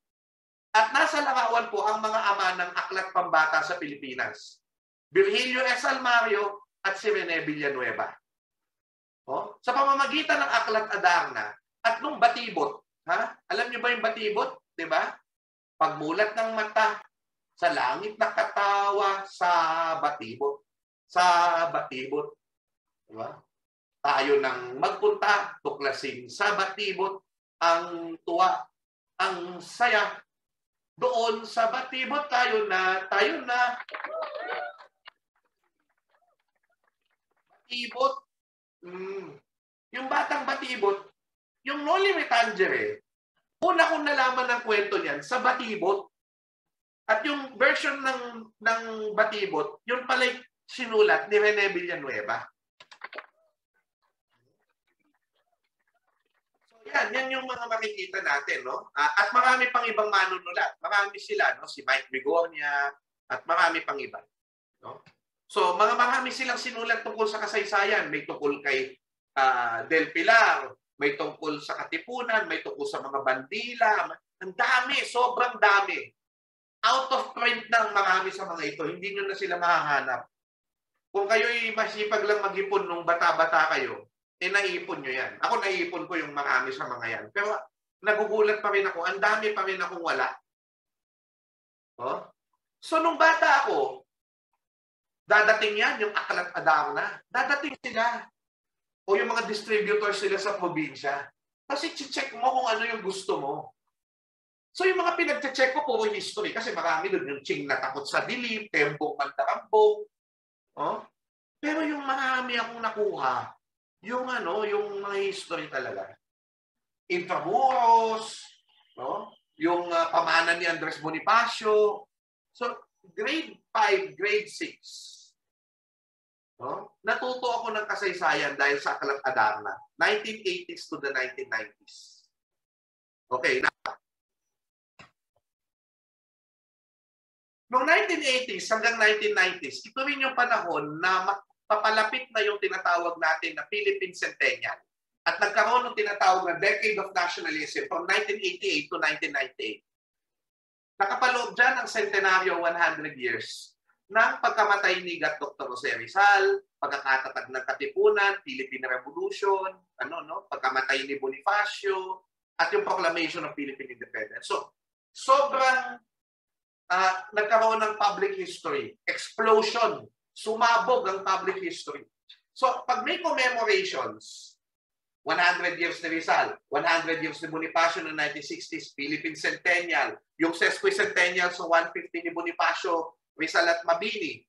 At nasa Langawan po ang mga ama ng aklat pambata sa Pilipinas. Virgilio S. Almario at si Rene Villanueva. Sa pamamagitan ng aklat Adarna at nung batibot. Alam niyo ba yung batibot? Diba? Pagmulat ng mata, sa langit na katawa, sa batibot. Sa batibot. Diba? tayo nang magpunta, tuklasin sa Batibot, ang tuwa, ang saya. Doon sa Batibot tayo na. Batibot. Yung batang Batibot, yung Noli Me Tangere, una kong nalaman ng kwento niyan sa Batibot. At yung version ng Batibot, yun pala sinulat ni Rene Villanueva. So yan yung mga makikita natin, no? At marami pang ibang manunulat. Marami sila, no? Si Mike Bigornia at marami pang iba, no? So marami silang sinulat tungkol sa kasaysayan. May tungkol kay Del Pilar, may tungkol sa Katipunan, may tungkol sa mga bandila. Ang dami, sobrang dami. Out of print ng marami sa mga ito. Hindi nyo na sila mahahanap. Kung kayo'y masipag lang mag-ipon nung bata-bata kayo, naiipon nyo yan. Ako naiipon ko yung marami sa mga yan. Pero nagugulat pa rin ako. Ang dami pa rin akong wala. Oh? So nung bata ako, dadating yan, yung Aklat Adarna. Dadating sila. O yung mga distributors sila sa probinsya. Kasi check mo kung ano yung gusto mo. So yung mga pinag-check ko, puro history. Kasi marami doon yung Ching na Takot sa Dilim, Tembong Mandarambong. Oh? Pero yung marami akong nakuha, yung mga history talaga. Intramuros, no? Yung pamana ni Andres Bonifacio. So grade 5, grade 6. No? Natuto ako ng kasaysayan dahil sa Aklat Adarna. 1980s to the 1990s. Okay, noong 1980s hanggang 1990s, ito rin yung panahon na papalapit na yung tinatawag natin na Philippine Centennial. At nagkaroon ng tinatawag na Decade of Nationalism from 1988 to 1998. Nakapaloob dyan ang centenaryo 100 years ng pagkamatay ni Dr. Jose Rizal, pagkakatatag ng Katipunan, Philippine Revolution, pagkamatay ni Bonifacio, at yung proclamation of Philippine Independence. So, sobrang nagkaroon ng public history. Explosion. Sumabog ang public history. So, pag may commemorations, 100 years ni Rizal, 100 years ni Bonifacio noong 1960s, Philippine Centennial, yung sesquicentennial sa 150 ni Bonifacio, Rizal at Mabini.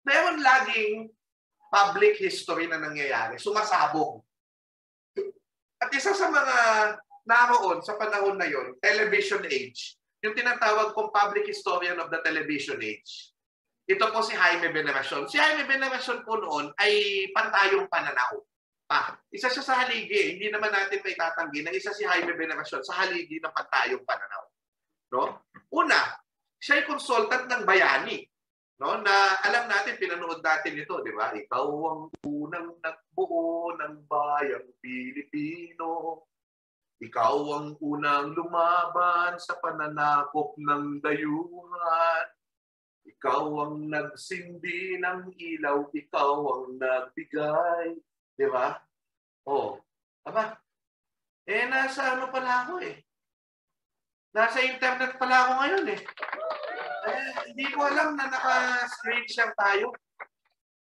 Meron laging public history na nangyayari. Sumasabog. At isa sa mga naroon sa panahon na yon, television age, yung tinatawag kong public historian of the television age. Ito po si Jaime Veneracion. Si Jaime Veneracion po noon ay pantayong pananaw. Isa siya sa haligi. Hindi naman natin may tatanggi na isa si Jaime Veneracion sa haligi ng pantayong pananaw. No? Una, siya ay consultant ng bayani. No? Na alam natin, pinanood natin ito, di ba? Ikaw ang unang nagbuo ng bayang Pilipino. Ikaw ang unang lumaban sa pananakop ng dayuhan. Ikaw ang nagsindi ng ilaw. Ikaw ang nagbigay. Di ba? Oh. Aba. Nasa pala ako eh. Nasa internet pala ako ngayon eh. Hindi ko alam na naka-screen share tayo.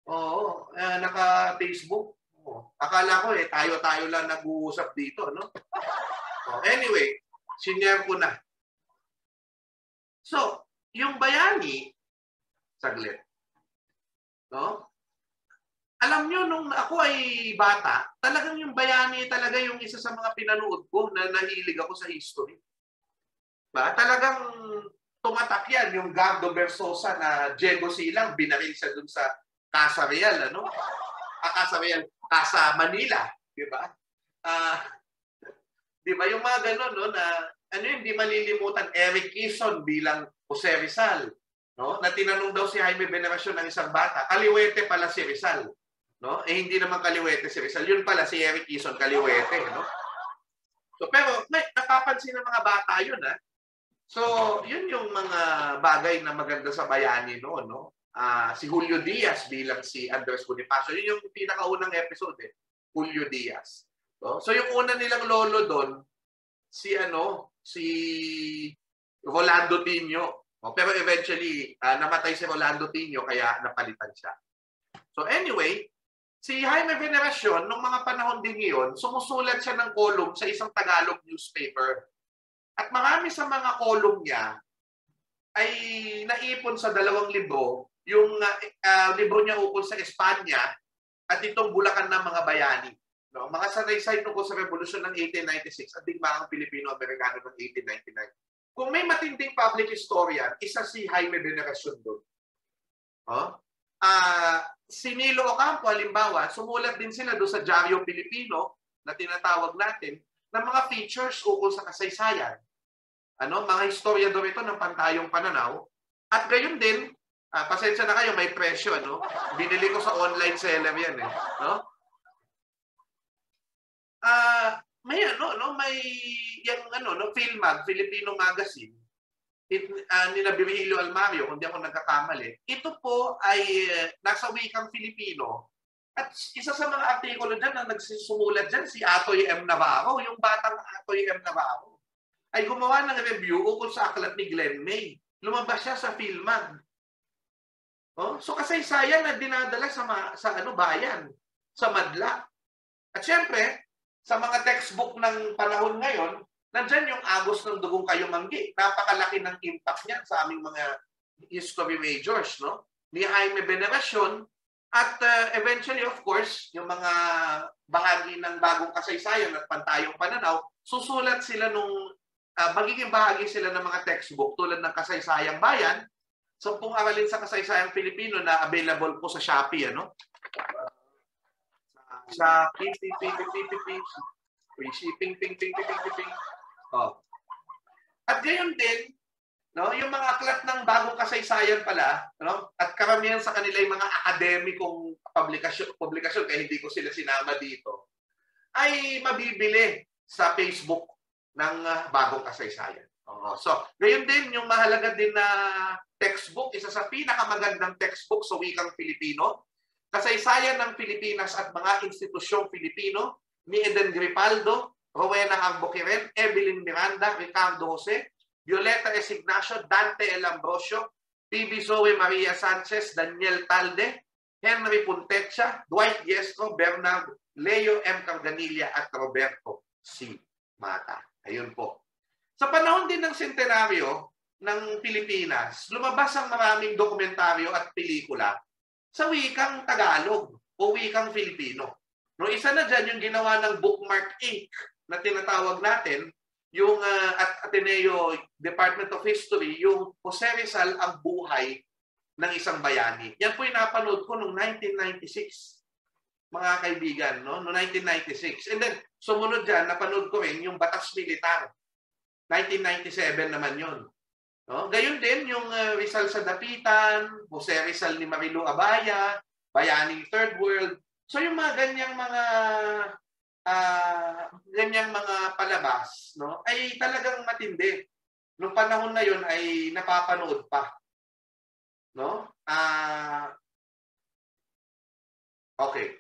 Oo. Naka-Facebook. Akala ko tayo-tayo lang nag-uusap dito, no? Anyway, sinare ko na. So, yung bayani, saglit. No? Alam nyo, nung ako ay bata, talagang yung bayani talaga yung isa sa mga pinanood ko na nahilig ako sa history. Talagang tumatak yan, yung Gardo Versosa na Diego Silang, binaril siya dun sa Casa Real, ano? Casa Real, Casa Manila, di ba? Di ba? Yung mga gano'n, no, na hindi malilimutan, Eric Quezon bilang Jose Rizal, no? Na tinanong daw si Jaime Veneracion ng isang bata, kaliwete pala si Rizal. No? Hindi naman kaliwete si Rizal. Yun pala si Eric Quezon, kaliwete. No? So, pero may napapansin ng mga bata yun. So, yun yung mga bagay na maganda sa bayani noon. No? Si Julio Diaz bilang si Andres Bonifacio. Yun yung pinakaunang episode. Julio Diaz. So, yung una nilang lolo doon, si Rolando Tino. Pero eventually, namatay si Rolando Tino kaya napalitan siya. So anyway, Si Jaime Veneracion, nung mga panahon din yun, sumusulat siya ng column sa isang Tagalog newspaper. At marami sa mga column niya ay naipon sa 2 libro, yung libro niya ukol sa Espanya at itong Bulacan ng mga Bayani. No? Mga sanaysay tungkol sa revolusyon ng 1896 at digmaang Pilipino-Amerikano ng 1899. Kung may matinding public historian, isa si Jaime Veneracion doon. Si Nilo Ocampo, halimbawa, sumulat din sila doon sa Diaryo Pilipino na tinatawag natin ng mga features ukol sa kasaysayan. Mga historiador ito ng pantayong pananaw. At gayon din, pasensya na kayo, may presyo. Binili ko sa online seller yan. May yung Filmag, Filipino Magazine, ni Virgilio Almario, kung di ako nagkakamali. Ito po ay nasa wikang Filipino. At isa sa mga artikulo dyan na nagsisumulat dyan, si Atoy M. Navarro, yung batang Atoy M. Navarro, ay gumawa ng review ukol sa aklat ni Glenn May. Lumabas siya sa Filmag. So kasaysayan na dinadala sa bayan, sa madla. At syempre, sa mga textbook ng panahon ngayon, nandyan yung Agos ng Dugong Kayumanggi. Napakalaki ng impact niyan sa aming mga history majors, ni Jaime Veneracion. At eventually, of course, yung mga bahagi ng bagong kasaysayan at pantayong pananaw, susulat sila magiging bahagi sila ng mga textbook tulad ng Kasaysayang Bayan, 10 aralin sa kasaysayang Pilipino na available po sa Shopee, Shopee, free shipping, At gayon din, yung mga aklat ng bagong kasaysayan pala, at karamihan sa kanila yung mga akademikong publikasyon, kaya hindi ko sila sinama dito, ay mabibili sa Facebook ng bagong kasaysayan. So, gayon din, yung mahalaga din na textbook, isa sa pinakamagandang textbook sa wikang Filipino, Kasaysayan ng Pilipinas at mga institusyong Filipino, ni Eden Gripaldo, Rowena Arboquiren, Evelyn Miranda, Ricardo Jose, Violeta S. Ignacio, Dante L. Ambrosio, PB Zoe Maria Sanchez, Daniel Talde, Henry Puntecha, Dwight Diestro, Bernard, Leo M. Carganilla at Roberto C. Mata. Ayun po. Sa panahon din ng sentenaryo ng Pilipinas, lumabas ang maraming dokumentaryo at pelikula sa wikang Tagalog o wikang Filipino. Isa na dyan yung ginawa ng Bookmark Inc. na tinatawag natin, yung at Ateneo Department of History, yung Jose Rizal, ang buhay ng isang bayani. Yan po yung napanood ko noong 1996, mga kaibigan, noong 1996. And then, sumunod dyan, napanood ko rin yung Batas Militar. 1997 naman yun. Gayon din, yung Rizal sa Dapitan, Jose Rizal ni Marilu Abaya, Bayaning Third World. So yung mga ganyang mga palabas, ay talagang matindi. Noong panahon na yun ay napapanood pa. Okay.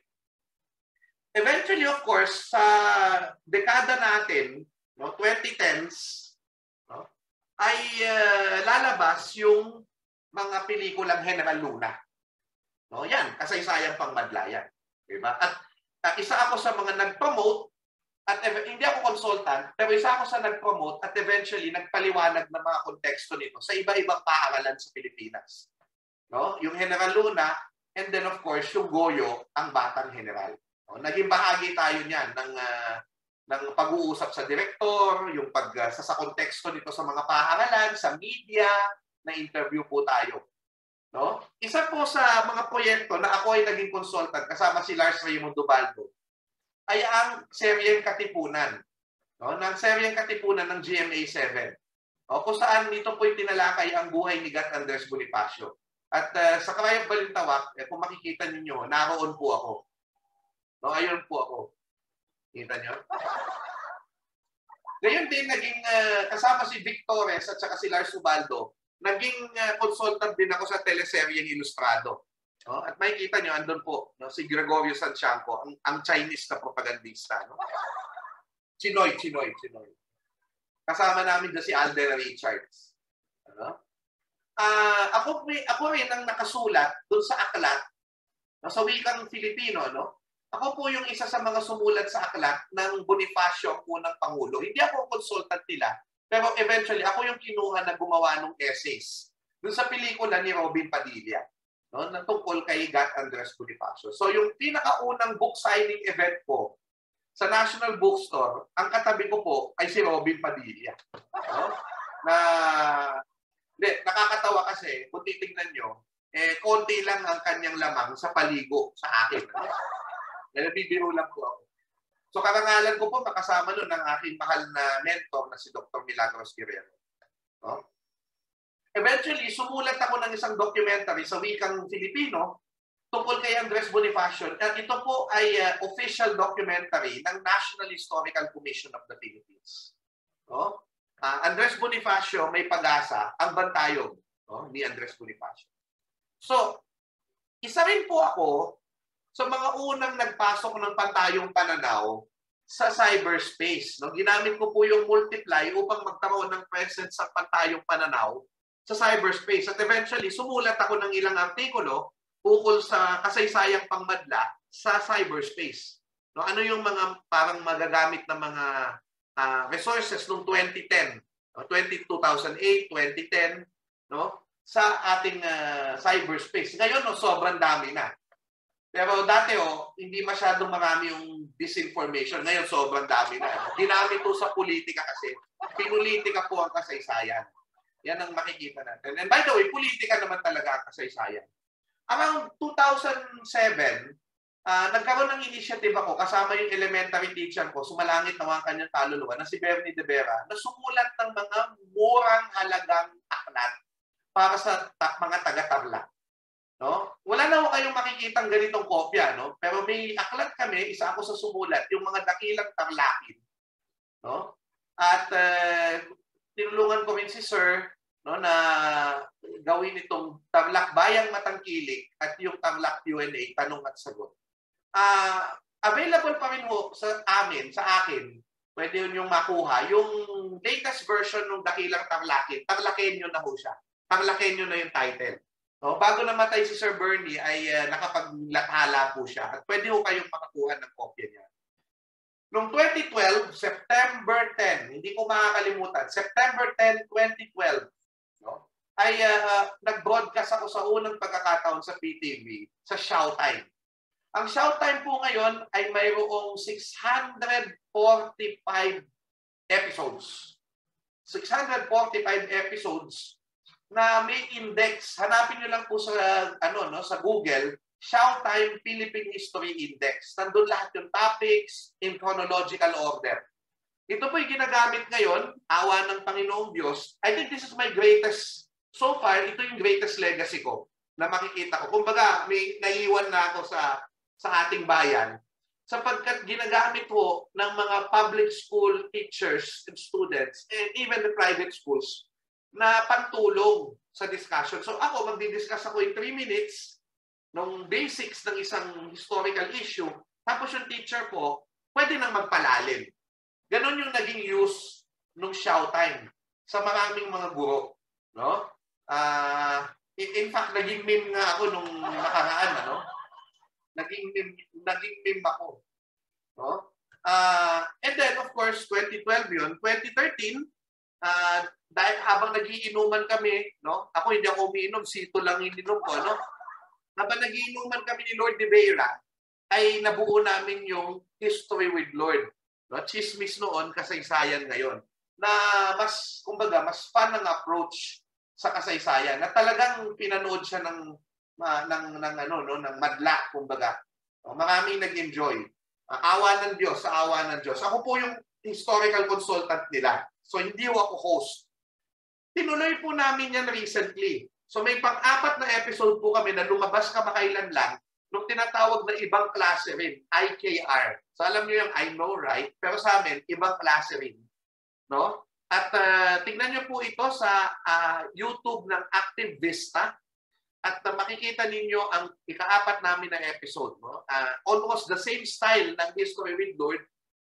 Eventually, of course, sa dekada natin, 2010s, ay lalabas yung mga pelikulang General Luna. Yan, Kasaysayang Pangmadlayan. Diba? At isa ako sa mga nag-promote, at hindi ako consultant, pero isa ako sa nag-promote at eventually nagpaliwanag ng mga konteksto nito sa iba-ibang paaralan sa Pilipinas. Yung General Luna, and then of course, yung Goyo, ang Batang General. Naging bahagi tayo niyan ng pag-uusap sa direktor, yung sa konteksto nito sa mga paaralan, sa media, na interview po tayo. Isa po sa mga proyekto na ako ay naging consultant kasama si Lars Raymond Dubaldo ay ang Seryeng Katipunan. Ng Seryeng Katipunan ng GMA7. Kung saan ito po tinalakay ang buhay ni Gat Andres Bonifacio. At sa Karayang Balintawak, kung makikita ninyo, naroon po ako. Ayun po ako. Kita nyo? Ngayon din, naging kasama si Vic Torres at saka si Lars Ubaldo, naging consultant din ako sa teleseryeng Ilustrado. At makikita nyo, andun po, si Gregorio Santiago, ang Chinese na propagandista. Chinoy. Kasama namin na si Alden Richards. Ako rin ang nakasulat doon sa aklat sa wikang Filipino, no? Ako po yung isa sa mga sumulat sa aklat ng Bonifacio, ang unang Pangulo. Hindi ako consultant nila, pero eventually ako yung kinuha na gumawa ng essays dun sa pelikula ni Robin Padilla, no? Na tungkol kay Gat Andres Bonifacio. So yung pinakaunang book signing event ko sa National Bookstore, ang katabi ko po ay si Robin Padilla. No? Nakakatawa kasi, kung titignan nyo, konti lang ang kanyang lamang sa paligo sa akin. No? Nabibiro lang po ako. So karangalan ko po, makasama nun ang aking mahal na mentor na si Dr. Milagros Guerrero. No? Eventually, sumulat ako ng isang documentary sa wikang Filipino tungkol kay Andres Bonifacio. At ito po ay official documentary ng National Historical Commission of the Philippines. No? Andres Bonifacio, May Pag-asa, ang bantayog, no? Ni Andres Bonifacio. So, isa rin po ako sa mga unang nagpasok ng pantayong pananaw sa cyberspace. No? Ginamit ko po yung Multiply upang magkaroon ng presence sa pantayong pananaw sa cyberspace. At eventually, sumulat ako ng ilang artikulo ukol sa kasaysayang pangmadla sa cyberspace. No? Ano yung mga parang magagamit na mga resources noong 2010, 2008, 2010, no? Sa ating cyberspace. Ngayon, no, sobrang dami na. Pero dati, hindi masyadong marami yung disinformation. Ngayon, sobrang dami na. Dinami ito sa politika kasi. Pinulitika po ang kasaysayan. Yan ang makikita natin. And by the way, politika naman talaga ang kasaysayan. Around 2007, nagkaroon ng initiative ako kasama yung elementary teacher ko, sumalangit naman ang kanyang kaluluwa, na si Bernie de Vera, na sumulat ng mga murang halagang aklat para sa mga taga-Tarlac. No? Wala na ako kayong makikitang ganitong kopya, no? Pero may aklat kami, isa ako sa sumulat, yung mga dakilang Tarlacin. No? At tinulungan ko rin si Sir, no, na gawin itong Tarlac Bayang Matangkilik at yung Tarlac Q&A, tanong at sagot. Available pa rin ho sa akin, pwede yun yung makuha, yung latest version ng dakilang Tarlacin. Tarlacenyo na ho siya. Tarlacenyo na yung title. No, bago namatay si Sir Bernie ay nakapaglathala po siya at pwede ho kayong makakuha ng kopya niya. Noong 2012, September 10, hindi ko makakalimutan, September 10, 2012, no, ay nag-broadcast ako sa unang pagkakataon sa PTV, sa Showtime. Ang Showtime po ngayon ay mayroong 645 episodes. 645 episodes na may index. Hanapin niyo lang po sa sa Google, Showtime Philippine History Index. Nandun lahat yung topics in chronological order. Ito po yung ginagamit ngayon, awa ng Panginoong Diyos. I think this is my greatest, so far, ito yung greatest legacy ko na makikita ko. Kumbaga, may naiwan na ako sa ating bayan sapagkat ginagamit po ng mga public school teachers and students and even the private schools na pantulong sa discussion. So ako, magdi-discuss ako in 3 minutes ng basics ng isang historical issue. Tapos yung teacher po, pwede nang magpalalim. Ganon yung naging use ng Showtime sa maraming mga guro. No? In fact, naging meme nga ako nung nakaraan. Naging meme ako. No? And then, of course, 2012 yun. 2013, dahil habang nagiinuman kami, no? Ako hindi ako umiinom, sito lang ininom ko, no? Habang nagiinuman kami ni Lord de Vera, ay nabuo namin yung History with Lord. No? Chismis noon, kasaysayan ngayon. Na mas, kumbaga, mas fun ang approach sa kasaysayan. Na talagang pinanood siya ng madla, kumbaga. No? Maraming nag-enjoy. Awa ng Diyos, sa awa ng Diyos. Ako po yung historical consultant nila. So, hindi ako host. Tinuloy po namin yan recently. So may pang-4 na episode po kami na lumabas kamakailan lang nung tinatawag na ibang klase rin, IKR. So alam niyo yung I know, right? Pero sa amin, ibang klase rin. No? At tingnan niyo po ito sa YouTube ng Active Vista. At makikita ninyo ang ika-4 namin na episode. No? Almost the same style ng History with Lord.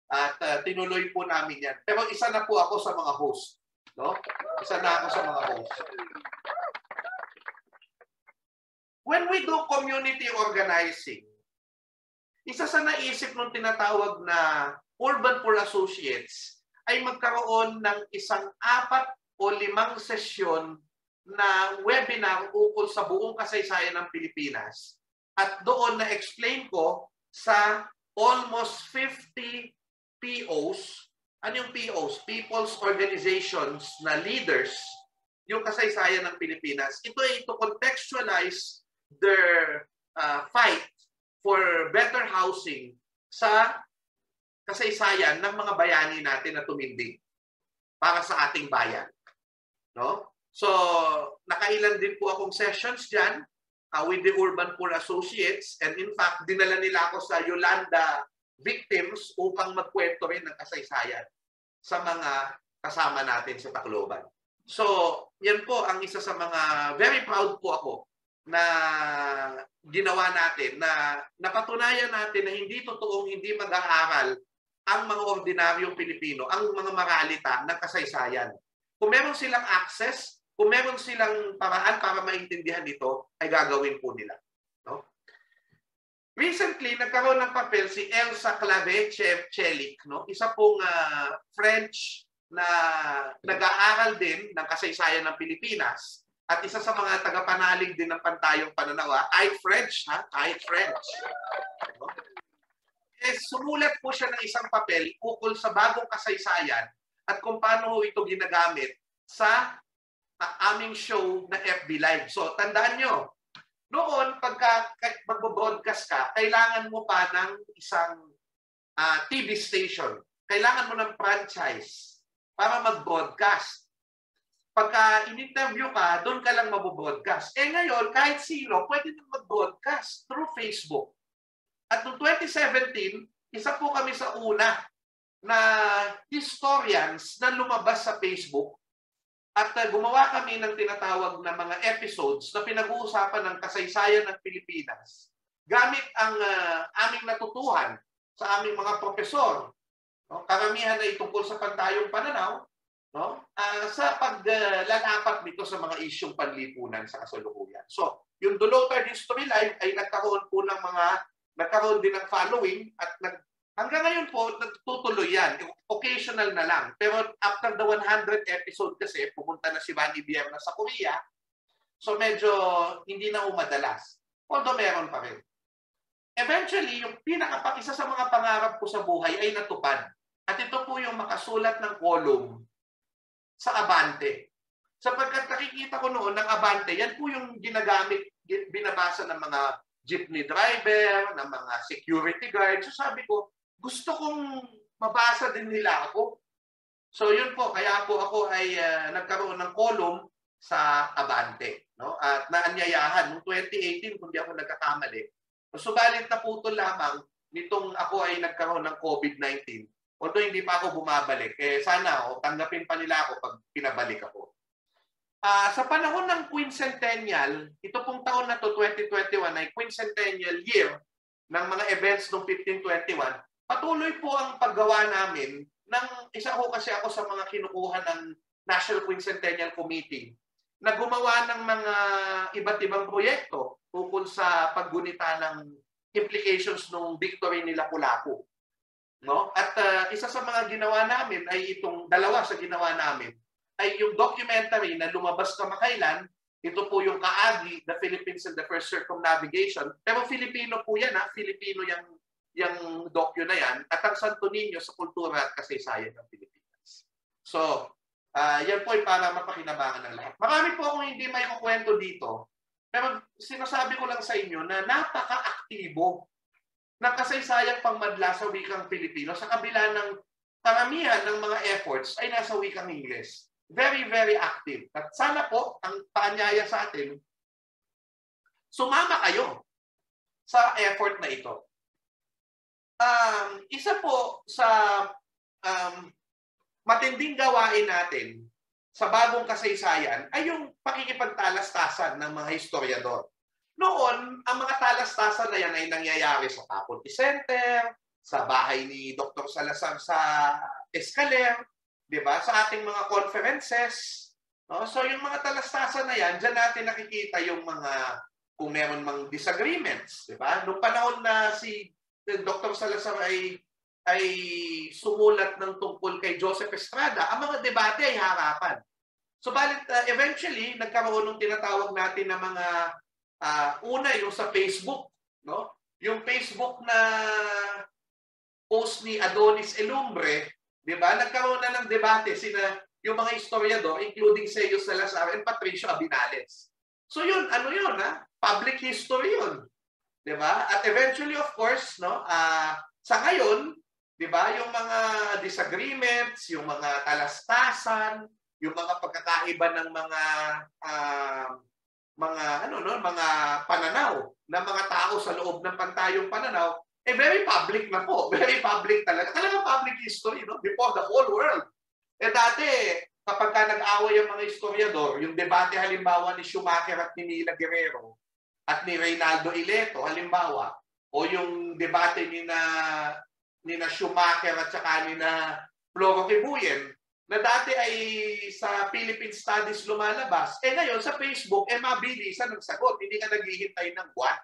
At tinuloy po namin yan. Pero isa na po ako sa mga host. No? Isa na ako sa mga host. when we do community organizing, isa sa naisip nung tinatawag na Urban Poor Associates ay magkaroon ng isang 4 o 5 sesyon na webinar ukol sa buong kasaysayan ng Pilipinas. At doon na-explain ko sa almost 50 POs. Ano yung POs? People's Organizations na leaders, yung kasaysayan ng Pilipinas. Ito ay to contextualize their fight for better housing sa kasaysayan ng mga bayani natin na tumindig para sa ating bayan. No? So, nakailan din po akong sessions dyan with the Urban Poor Associates. And in fact, dinala nila ako sa Yolanda victims upang magkwento rin ng kasaysayan sa mga kasama natin sa Tacloban. So, yan po ang isa sa mga very proud po ako na ginawa natin, na napatunayan natin na hindi totoong hindi mag-aaral ang mga ordinaryong Pilipino, ang mga maralita ng kasaysayan. Kung meron silang access, kung meron silang paraan para maintindihan ito, ay gagawin po nila. No? Recently, nagkaroon ng papel si Elsa Clavé-Chelik, no? Isa pong French na nag-aaral din ng kasaysayan ng Pilipinas at isa sa mga tagapanalig din ng Pantayong Pananaw, kahit French, kahit French. No? Sumulat po siya ng isang papel ukol sa bagong kasaysayan at kung paano ito ginagamit sa aming show na FB Live. So, tandaan nyo, noon, pagka mag-broadcast ka, kailangan mo pa ng isang TV station. Kailangan mo ng franchise para mag-broadcast. Pagka in-interview ka, doon ka lang mag-broadcast. Ngayon, kahit sino, pwede nang mag-broadcast through Facebook. At noong 2017, isa po kami sa una na historians na lumabas sa Facebook at gumawa kami ng tinatawag na mga episodes na pinag-uusapan ng kasaysayan ng Pilipinas gamit ang aming natutuhan sa aming mga profesor. No? Karamihan ay tungkol sa Pantayong Pananaw, no? Sa paglalapat nito sa mga isyong panlipunan sa kasalukuyan. So, yung Dulutar History Live ay nagkaroon din ng following at hanggang ngayon po, nagtutuloy yan. Occasional na lang. Pero after the 100th episode kasi, pumunta na si Manny Bierna sa Korea. So medyo hindi na umadalas. Although meron pa rin. Eventually, yung isa sa mga pangarap ko sa buhay ay natupad. At ito po yung makasulat ng column sa Abante. Sapagkat nakikita ko noon ng Abante, yan po yung binabasa ng mga jeepney driver, ng mga security guard. So sabi ko, gusto kong mabasa din nila ako. So yun po, kaya po ako ay nagkaroon ng column sa Abante. No? At naanyayahan, noong 2018, kung di ako nagkakamali, subalit na putol lamang nitong ako ay nagkaroon ng COVID-19. Although hindi pa ako bumabalik, sana tanggapin pa nila ako pag pinabalik ako. Sa panahon ng quincentennial, ito pong taon na to 2021 ay quincentennial year ng mga events noong 1521, patuloy po ang paggawa namin ng isa ko kasi ako sa mga kinukuha ng National Quincentennial Committee na gumawa ng mga iba't ibang proyekto tungkol sa paggunita ng implications ng victory ni Lapu-Lapu. No? At isa sa mga ginawa namin ay dalawa sa ginawa namin ay yung documentary na lumabas kamakailan. Ito po yung Kaagi, The Philippines and the First Circumnavigation. Pero Filipino po yan, Filipino yung docu na yan. At ang Santo Niño sa kultura at kasaysayan ng Pilipinas. So, yan po ay para mapakinabangan ng lahat. Marami po akong hindi may kukwento dito. Pero sinasabi ko lang sa inyo na napaka-aktibo ng kasaysayang pangmadla sa wikang Pilipino sa kabila ng karamihan ng mga efforts ay nasa wikang Ingles. Very, very active. At sana po, ang paanyaya sa atin, sumama kayo sa effort na ito. Isa po sa matinding gawain natin sa bagong kasaysayan ay yung pakikipagtalastasan ng mga historiador. Noon, ang mga talastasan na yan ay nangyayari sa Faculty Center, sa bahay ni Dr. Salazar sa Escaler, di ba? Sa ating mga conferences. No? So yung mga talastasan na yan, dyan natin nakikita yung mga kung meron mang disagreements, di ba? Noong panahon na si Dr. Salazar ay sumulat ng tungkol kay Joseph Estrada, ang mga debate ay harapan. So eventually, nagkaroon ng tinatawag natin na mga una yung sa Facebook, no? Yung Facebook na post ni Adonis Elumbre, di ba? Nagkaroon na ng debate yung mga historiador, including Sergio Salazar and Patricio Abinales. So yun, ano yun, ha? Public history yun. Di ba? At eventually, of course, no, sa ngayon, di ba, yung mga disagreements, yung mga talastasan, yung mga pagkakaiba ng mga pananaw ng mga tao sa loob ng pantayong pananaw, very public na po. Very public talaga. Talaga public history, no? Before the whole world. Dati, kapag nag-away ang mga historiador, yung debate halimbawa ni Schumacher at ni Mila Guerrero at ni Reynaldo Ileto, halimbawa, o yung debate ni na Schumacher at saka ni na Floro Kibuyen, na dati ay sa Philippine Studies lumalabas, ngayon sa Facebook, mabilisan ang sagot. Hindi ka naghihintay ng buwan.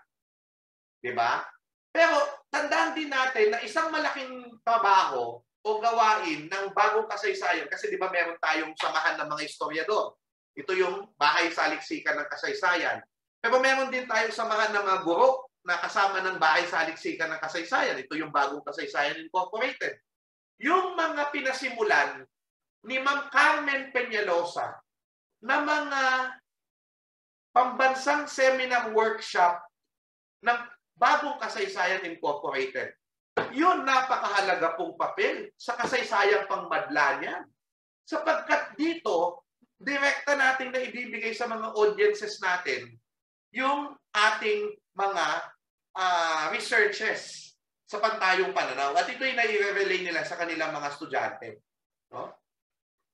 Diba? Pero tandaan din natin na isang malaking trabaho o gawain ng bagong kasaysayan, kasi di ba meron tayong samahan ng mga historiador. Ito yung bahay saliksikan ng kasaysayan. Pero meron din tayong samahan ng mga guro na kasama ng bahay saliksikan ng kasaysayan. Ito yung bagong Kasaysayan Incorporated. Yung mga pinasimulan ni Ma'am Carmen Peñalosa na mga pambansang seminar workshop ng bagong Kasaysayan Incorporated. Yun, napakahalaga pong papel sa kasaysayang pangmadla niyan. Sapagkat dito, direkta natin na ibibigay sa mga audiences natin yung ating mga researches sa pantayong pananaw. At ito'y nai-relay nila sa kanilang mga estudyante. No?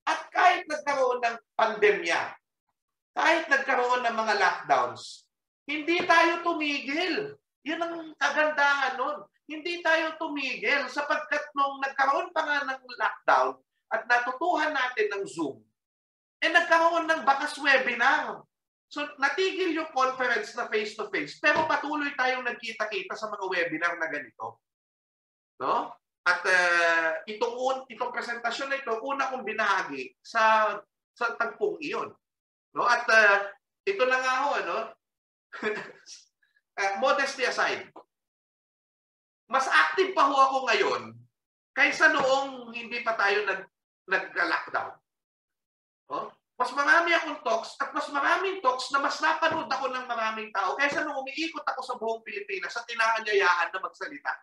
At kahit nagkaroon ng pandemya, kahit nagkaroon ng mga lockdowns, hindi tayo tumigil. Yun ang kagandahan nun. Hindi tayo tumigil sapagkat nung nagkaroon pa nga ng lockdown at natutuhan natin ng Zoom, nagkaroon ng bakas webinar. So natigil yung conference na face-to-face, pero patuloy tayong nagkita-kita sa mga webinar na ganito. No? At itong presentasyon na ito, una kong binahagi sa tagpong iyon. No? At ito na nga ho, no? Modesty aside, mas active pa ho ako ngayon kaysa noong hindi pa tayo nag-lockdown. Oh? Mas marami akong talks at mas maraming talks na mas napanood ako ng maraming tao kaysa noong umiikot ako sa buong Pilipinas at tinaanyayahan na magsalita.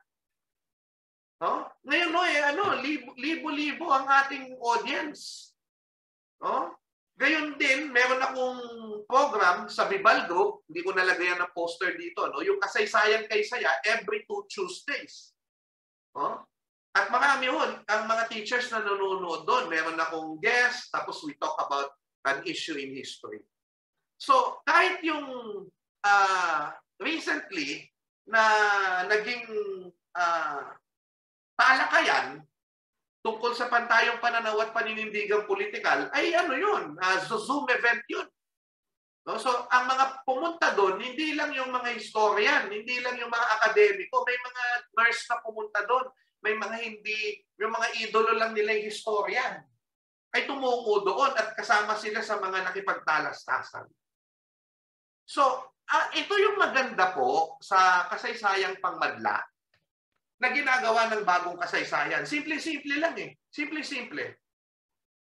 Oh? Ngayon, libo-libo ang ating audience. Oh? Gayon din, meron akong program sa Bibal Group, hindi ko nalagayan ng poster dito, no? Yung Kasaysayan Kay Saya, every 2 Tuesdays. Oh? At marami yun, ang mga teachers na nanonood doon, meron akong guest, tapos we talk about an issue in history. So, kahit yung recently na naging talakayan tungkol sa pantayong pananaw at paninindigang politikal, ay ano yun, Zoom event yun. No? So, ang mga pumunta doon, hindi lang yung mga historian, hindi lang yung mga akademiko, may mga nurse na pumunta doon, may mga hindi, yung mga idolo lang nila yung historian, ay tumungo doon at kasama sila sa mga nakipagtalastasan. So, ito yung maganda po sa kasaysayang pangmadla na ginagawa ng bagong kasaysayan. Simple-simple lang eh. Simple-simple.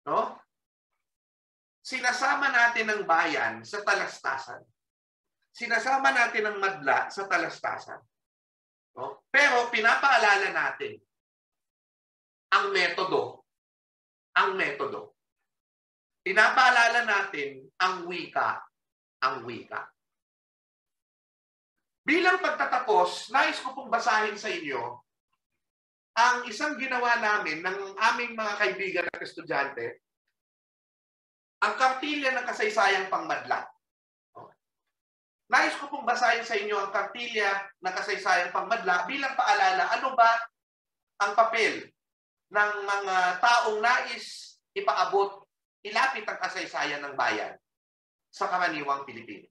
No? Sinasama natin ang bayan sa talastasan. Sinasama natin ang madla sa talastasan. No? Pero pinapaalala natin ang metodo. Ang metodo. Pinapaalala natin ang wika. Ang wika. Bilang pagtatapos, nais ko pong basahin sa inyo ang isang ginawa namin ng aming mga kaibigan at estudyante, ang kartilya ng kasaysayang pangmadla. Nais ko pong basahin sa inyo ang kartilya ng kasaysayang pangmadla bilang paalala, ano ba ang papel ng mga taong nais ipaabot, ilapit ang kasaysayan ng bayan sa karaniwang Pilipino.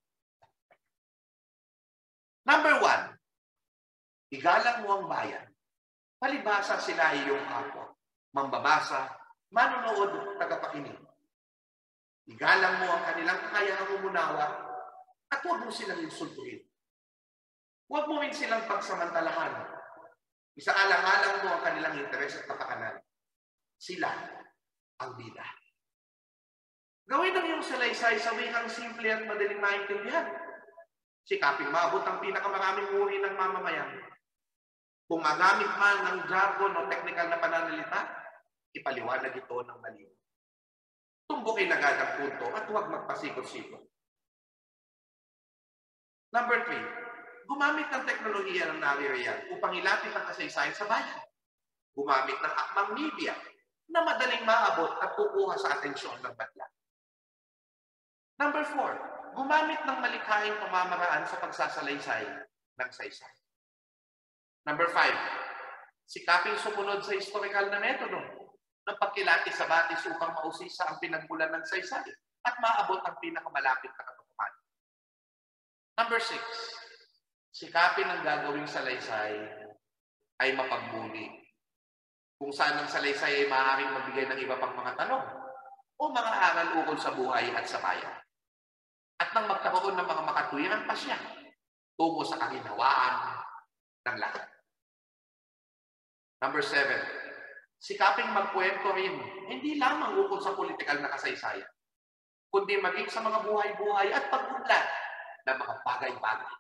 Number 1, igalang mo ang bayan. Palibasa sila iyong kapwa. Mambabasa, manonood, tagapakinig. Igalang mo ang kanilang kakayahang umunawa at huwag mo silang insultuhin. Huwag mo rin silang pagsamantalahan. Isaalang-alang mo ang kanilang interes at kapakanan. Sila ang bida. Gawin ang iyong salaysay sa wikang simple at madaling maintindihan. Sikaping maabot ang pinakamaraming uri ng mamamayan. Kung magamit man ng jargon o technical na pananalita, ipaliwanag ito ng malinaw. Tumbukin agad ang punto at huwag magpasikot-sikot. Number 3, gumamit ng teknolohiya ng nawirayan upang ilapit ang kasaysayan sa bayan. Gumamit ng akmang media na madaling maabot at kukuha sa atensyon ng batla. Number 4, gumamit ng malikhaing pamamaraan sa pagsasalaysay ng saysay. Number 5, sikaping sumunod sa historical na metodo ng pagkilati sa batis upang mausisa ang pinagmulan ng saysay at maabot ang pinakamalapit na katotohanan. Number 6, sikapin ang gagawing salaysay ay mapagbuli. Kung saan ang salaysay ay maaaring magbigay ng iba pang mga tanong o mga aral ukol sa buhay at sa bayan. At nang magkaroon ng mga makatwirang pasya tungo sa kaginhawaan ng lahat. Number 7, sikaping magkwento rin, hindi lamang ukol sa politikal na kasaysayan, kundi maging sa mga buhay-buhay at pag-unlad ng mga bagay-bagay.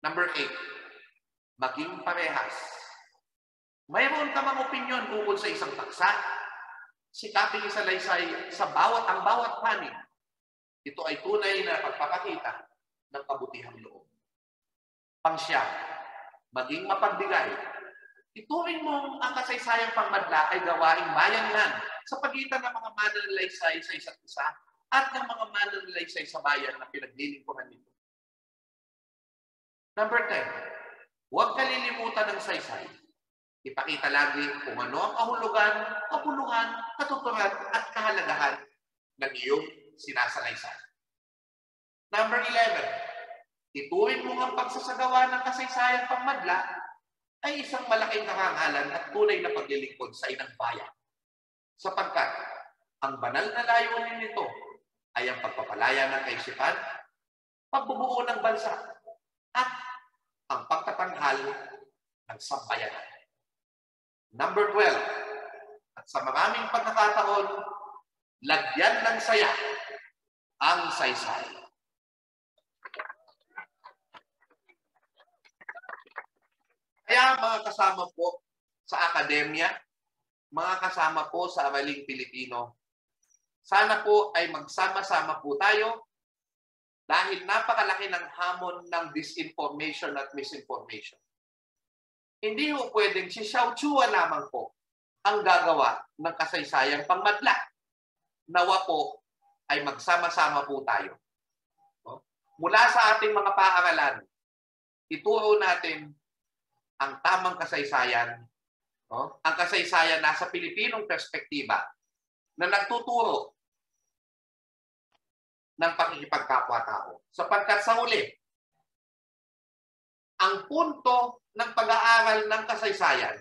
Number 8, maging parehas. Mayroon ka mang opinyon ukol sa isang taksa, sikaping isalaysay sa bawat panig. Ito ay tunay na pagpapakita ng kabutihang loob. Pang-siyam, maging mapagbigay. Ituring mong ang kasaysayang pangmadla ay gawaing bayanihan sa pagitan ng mga mananalaysay sa isa't isa at ng mga mananalaysay sa bayan na pinaglilingkuran nito. Number 10, huwag kalilimutan ng saysay. Ipakita lagi kung ano ang kahulugan, kapuluhan, katuturan at kahalagahan ng iyong sinasalaysay. Number 11, ituring mo ang pagsasagawa ng kasaysayang pangmadla ay isang malaking karangalan at tunay na paglilingkod sa inang bayan. Sapagkat ang banal na layunin nito ay ang pagpapalaya ng kaisipan, pagbubuo ng bansa, at ang pagtatanghal ng sambayanan. Number 12, at sa maraming pagkakataon, lagyan ng saya ang saysay. Kaya mga kasama po sa akademya, mga kasama po sa Araling Pilipino, sana po ay magsama-sama po tayo dahil napakalaki ng hamon ng disinformation at misinformation. Hindi po pwedeng si Xiao Chua lamang po ang gagawa ng kasaysayang pangmadla. Nawa po ay magsama-sama po tayo. Mula sa ating mga paaralan, ituro natin ang tamang kasaysayan. Ang kasaysayan nasa Pilipinong perspektiba na nagtuturo ng pakikipagkapwa-tao. Sapagkat sa huli, ang punto ng pag-aaral ng kasaysayan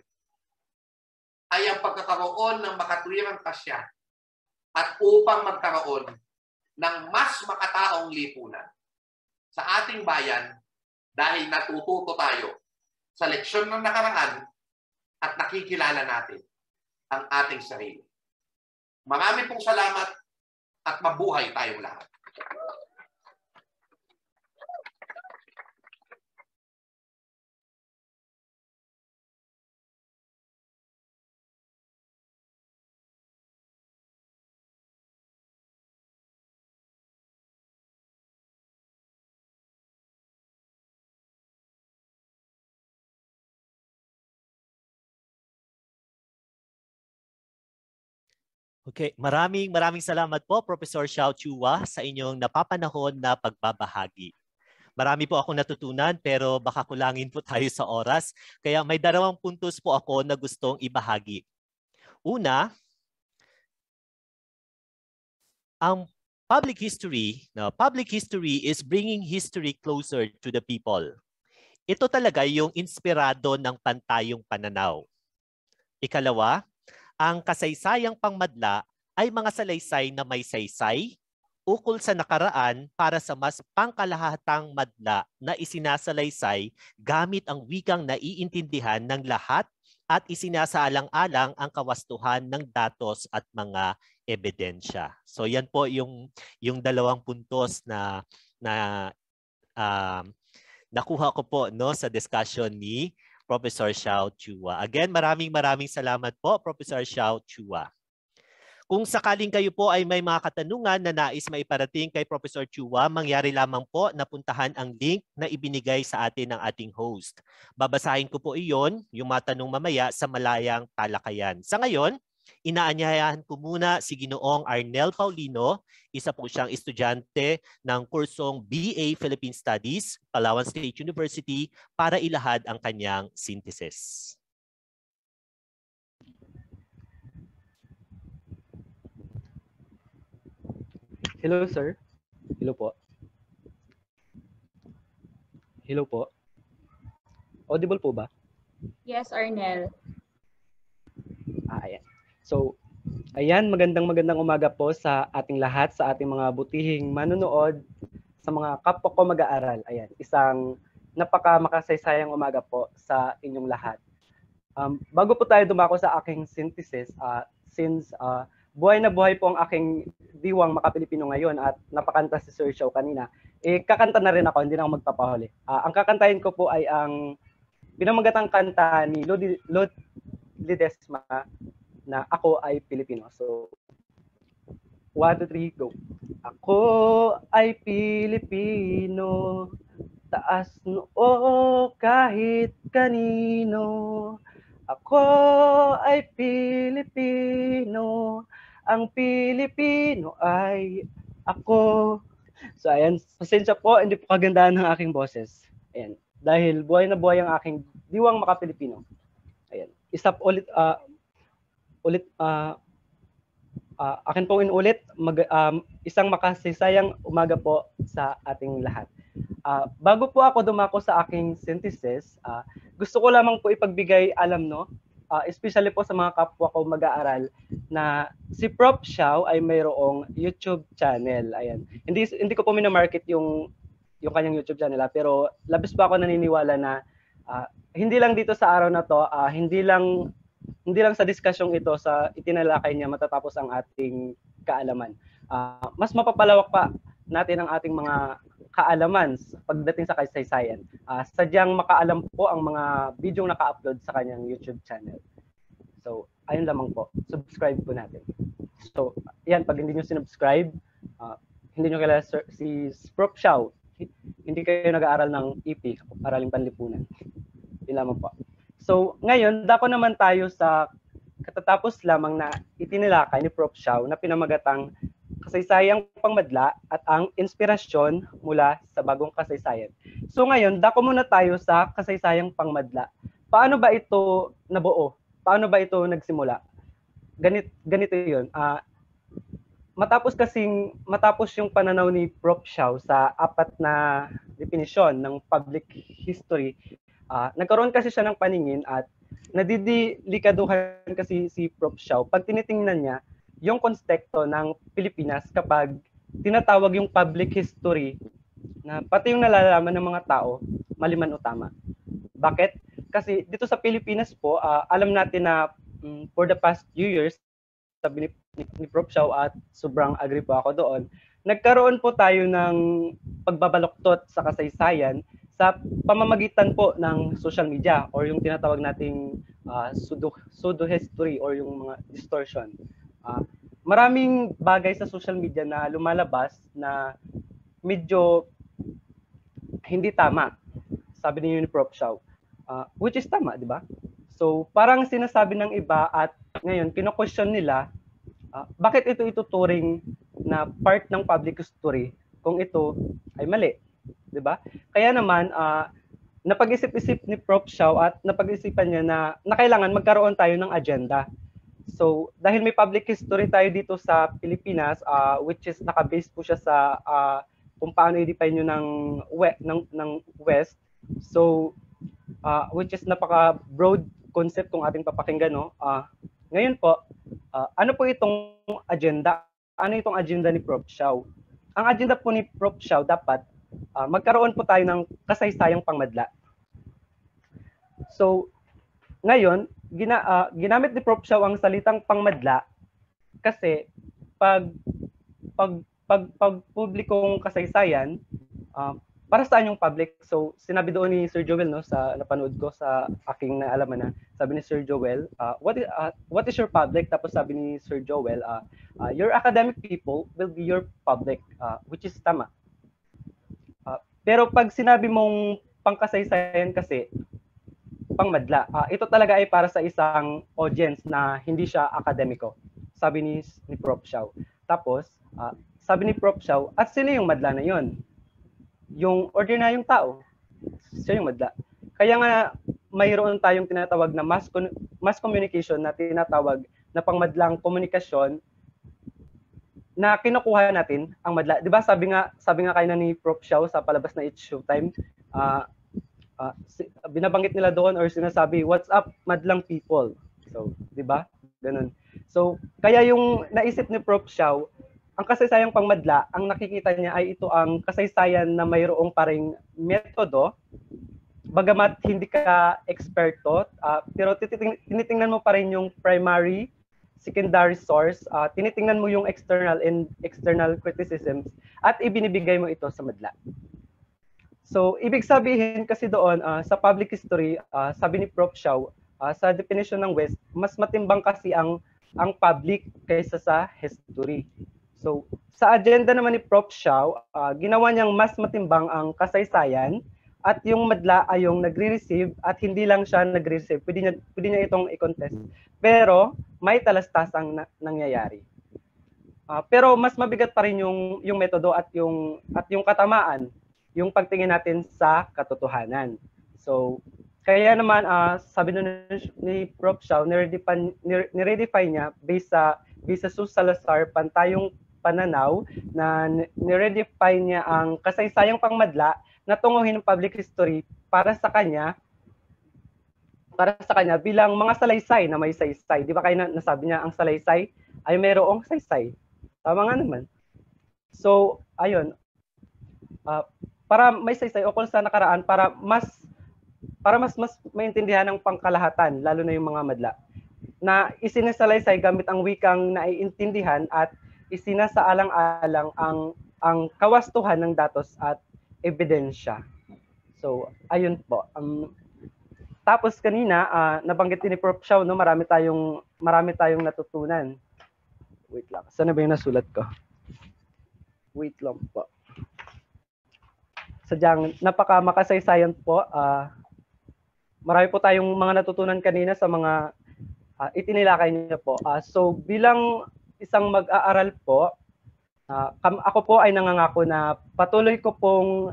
ay ang pagkakaroon ng makatwirang pasya at upang magkaroon ng mas makataong lipunan sa ating bayan dahil natututo tayo sa leksyon ng nakaraan at nakikilala natin ang ating sarili. Marami pong salamat at mabuhay tayong lahat.
Okay, maraming salamat po, Professor Xiao Chua, sa inyong napapanahon na pagbabahagi. Marami po akong natutunan pero baka kulangin po tayo sa oras. Kaya may 2 puntos po ako na gustong ibahagi. Una, ang public history is bringing history closer to the people. Ito talaga yung inspirado ng pantayong pananaw. Ikalawa, ang kasaysayang pangmadla ay mga salaysay na may saysay, ukol sa nakaraan para sa mas pangkalahatang madla na isinasalaysay gamit ang wikang naiintindihan ng lahat at isinasaalang-alang ang kawastuhan ng datos at mga ebidensya. So yan po yung dalawang puntos na nakuha ko po sa discussion ni Professor Xiao Chua. Again, maraming salamat po, Professor Xiao Chua. Kung sakaling kayo po ay may mga katanungan na nais maiparating kay Professor Chua, mangyari lamang po na puntahan ang link na ibinigay sa atin ng ating host. Babasahin ko po iyon, yung mga tanong mamaya sa malayang talakayan. Sa ngayon, inaanyayahan ko muna si Ginoong Arnel Paulino, isa po siyang estudyante ng kursong BA Philippine Studies, Palawan State University, para ilahad ang kanyang synthesis.
Hello, sir. Hello po. Hello po. Audible po ba?
Yes, Arnel.
Ayan. So, ayan, magandang umaga po sa ating lahat, sa ating mga butihing manonood, sa mga kapwa ko mag-aaral. Ayan, isang makasaysayang umaga po sa inyong lahat. Bago po tayo dumako sa aking synthesis, since buhay na buhay po ang aking diwang makapilipino ngayon at napakanta si Sir Xiao kanina, kakanta na rin ako, hindi na ako magpapahuli. Ang kakantahin ko po ay ang pinamagatang kanta ni Lodi Ledesma na Ako Ay Pilipino. So, 1, 2, 3, go. Ako ay Pilipino, taas noo kahit kanino. Ako ay Pilipino, ang Pilipino ay ako. So ayan, pasensya po, hindi po kagandahan ng aking boses. Ayan, dahil buhay na buhay ang aking diwang makapilipino. Ayan, akin pong inulit, isang makasaysayang umaga po sa ating lahat. Bago po ako dumako sa aking synthesis, gusto ko lamang po ipagbigay alam, especially po sa mga kapwa ko mag-aaral, na si Prof. Xiao ay mayroong YouTube channel. Ayan. Hindi ko po minamarket yung kanyang YouTube channel, pero labis pa ako naniniwala na hindi lang dito sa araw na to, hindi lang sa diskusyong ito sa itinalakay niya matatapos ang ating kaalaman. Mas mapapalawak pa natin ang ating mga kaalaman pagdating sa kasaysayan. Sadyang makaalam po ang mga bidyong naka-upload sa kanyang YouTube channel. So, ayun lamang po. Subscribe po natin. So, yan, pag hindi nyo sinubscribe, hindi nyo kilala si Prof. Xiao, hindi kayo nag-aaral ng EP, Araling Panlipunan. Yun lamang po. So, ngayon, dako naman tayo sa katatapos lamang na itinilakay ni Prof. Xiao na pinamagatang kasaysayang pangmadla at ang inspirasyon mula sa bagong kasaysayan. So ngayon, dako muna tayo sa kasaysayang pangmadla. Paano ba ito nabuo? Paano ba ito nagsimula? Ganito 'yon. Matapos yung pananaw ni Prof. Xiao sa 4 na definisyon ng public history, nagkaroon kasi siya ng paningin at nadidilikaduhan kasi si Prof. Xiao pag tinitingnan niya yung konteksto ng Pilipinas kapag tinatawag yung public history na pati yung nalalaman ng mga tao, mali man o tama. Bakit? Kasi dito sa Pilipinas po, alam natin na for the past few years, sabi ni Prof. Xiao at sobrang agree po ako doon, nagkaroon po tayo ng pagbabaluktot sa kasaysayan sa pamamagitan po ng social media or yung tinatawag nating pseudo history or yung mga distortion. Maraming bagay sa social media na lumalabas na medyo hindi tama, sabi ni Prof. Xiao, which is tama, di ba? So parang sinasabi ng iba at ngayon kino-question nila, bakit ito ituturing na part ng public history kung ito ay mali, di ba? Kaya naman napag-isip-isip ni Prof. Xiao at napag-isipan niya na kailangan magkaroon tayo ng agenda. So, dahil may public history tayo dito sa Pilipinas, which is naka-base po siya sa kung paano i-define nyo ng West, So, which is napaka-broad concept kung ating papakinggan, no? Ngayon po, ano po itong agenda? Ano itong agenda ni Prof. Xiao? Ang agenda po ni Prof. Xiao dapat magkaroon po tayo ng kasaysayang pangmadla. So, ngayon, ginamit ni Prof. Xiao ang salitang pangmadla kasi pag publikong kasaysayan, para saan yung public? So, sinabi doon ni Sir Joel, no, sa napanood ko sa aking naalaman na, sabi ni Sir Joel, what is your public? Tapos sabi ni Sir Joel, your academic people will be your public, which is tama. Pero pag sinabi mong pangkasaysayan kasi, pangmadla, ito talaga ay para sa isang audience na hindi siya akademiko. Sabi ni Prof. Xiao. Tapos, sabi ni Prof. Xiao, at sino yung madla na yon? Yung ordinaryong tao. Siya yung madla. Kaya nga, mayroon tayong tinatawag na mass communication na tinatawag na pangmadlang komunikasyon na kinukuha natin ang madla. 'Di ba sabi nga kayo ni Prof. Xiao sa palabas na It's Showtime, binabanggit nila doon or sinasabi, what's up madlang people. So, 'di ba? Ganun. So, kaya yung naisip ni Prof. Xiao, ang kasaysayang pangmadla, ang nakikita niya ay ito ang kasaysayan na mayroong paring metodo, bagamat hindi ka eksperto, pero tinitingnan mo pa rin yung primary, secondary source, tinitingnan mo yung external and external criticisms, at ibinibigay mo ito sa madla. So, ibig sabihin kasi doon, sa public history, sabi ni Prof. Xiao, sa definition ng West, mas matimbang kasi ang public kaysa sa history. So, sa agenda naman ni Prof. Xiao, ginawa niyang mas matimbang ang kasaysayan at yung madla ay yung nagre-receive at hindi lang siya nagre-receive. Pwede niya itong i-contest. Pero may talastasang nangyayari. Pero mas mabigat pa rin yung metodo at yung katamaan, yung pagtingin natin sa katotohanan. So, kaya naman sabi ni Prof. Xiao, ni-redefine niya based sa Salazar pantayong pananaw na ni-redefine niya ang kasaysayang pangmadla na tunguhin ng public history para sa kanya bilang mga salaysay na may saysay. Di ba kayo nasabi niya ang salaysay ay mayroong saysay? Tama nga naman. So, ayun. Para may saysay o kung sa nakaraan, para mas maintindihan ng pangkalahatan, lalo na yung mga madla, na isinasalaysay gamit ang wikang naiintindihan at isinasaalang-alang ang kawastuhan ng datos at ebidensya. So, ayun po. Tapos kanina, nabanggit din ni Prof. Xiao, no, marami tayong natutunan. Wait lang. Saan na ba yung nasulat ko? Wait lang po. Sadyang napaka-makasaysayan po. Marami po tayong mga natutunan kanina sa mga itinilakay niyo po. So bilang isang mag-aaral po, ako po ay nangangako na patuloy ko pong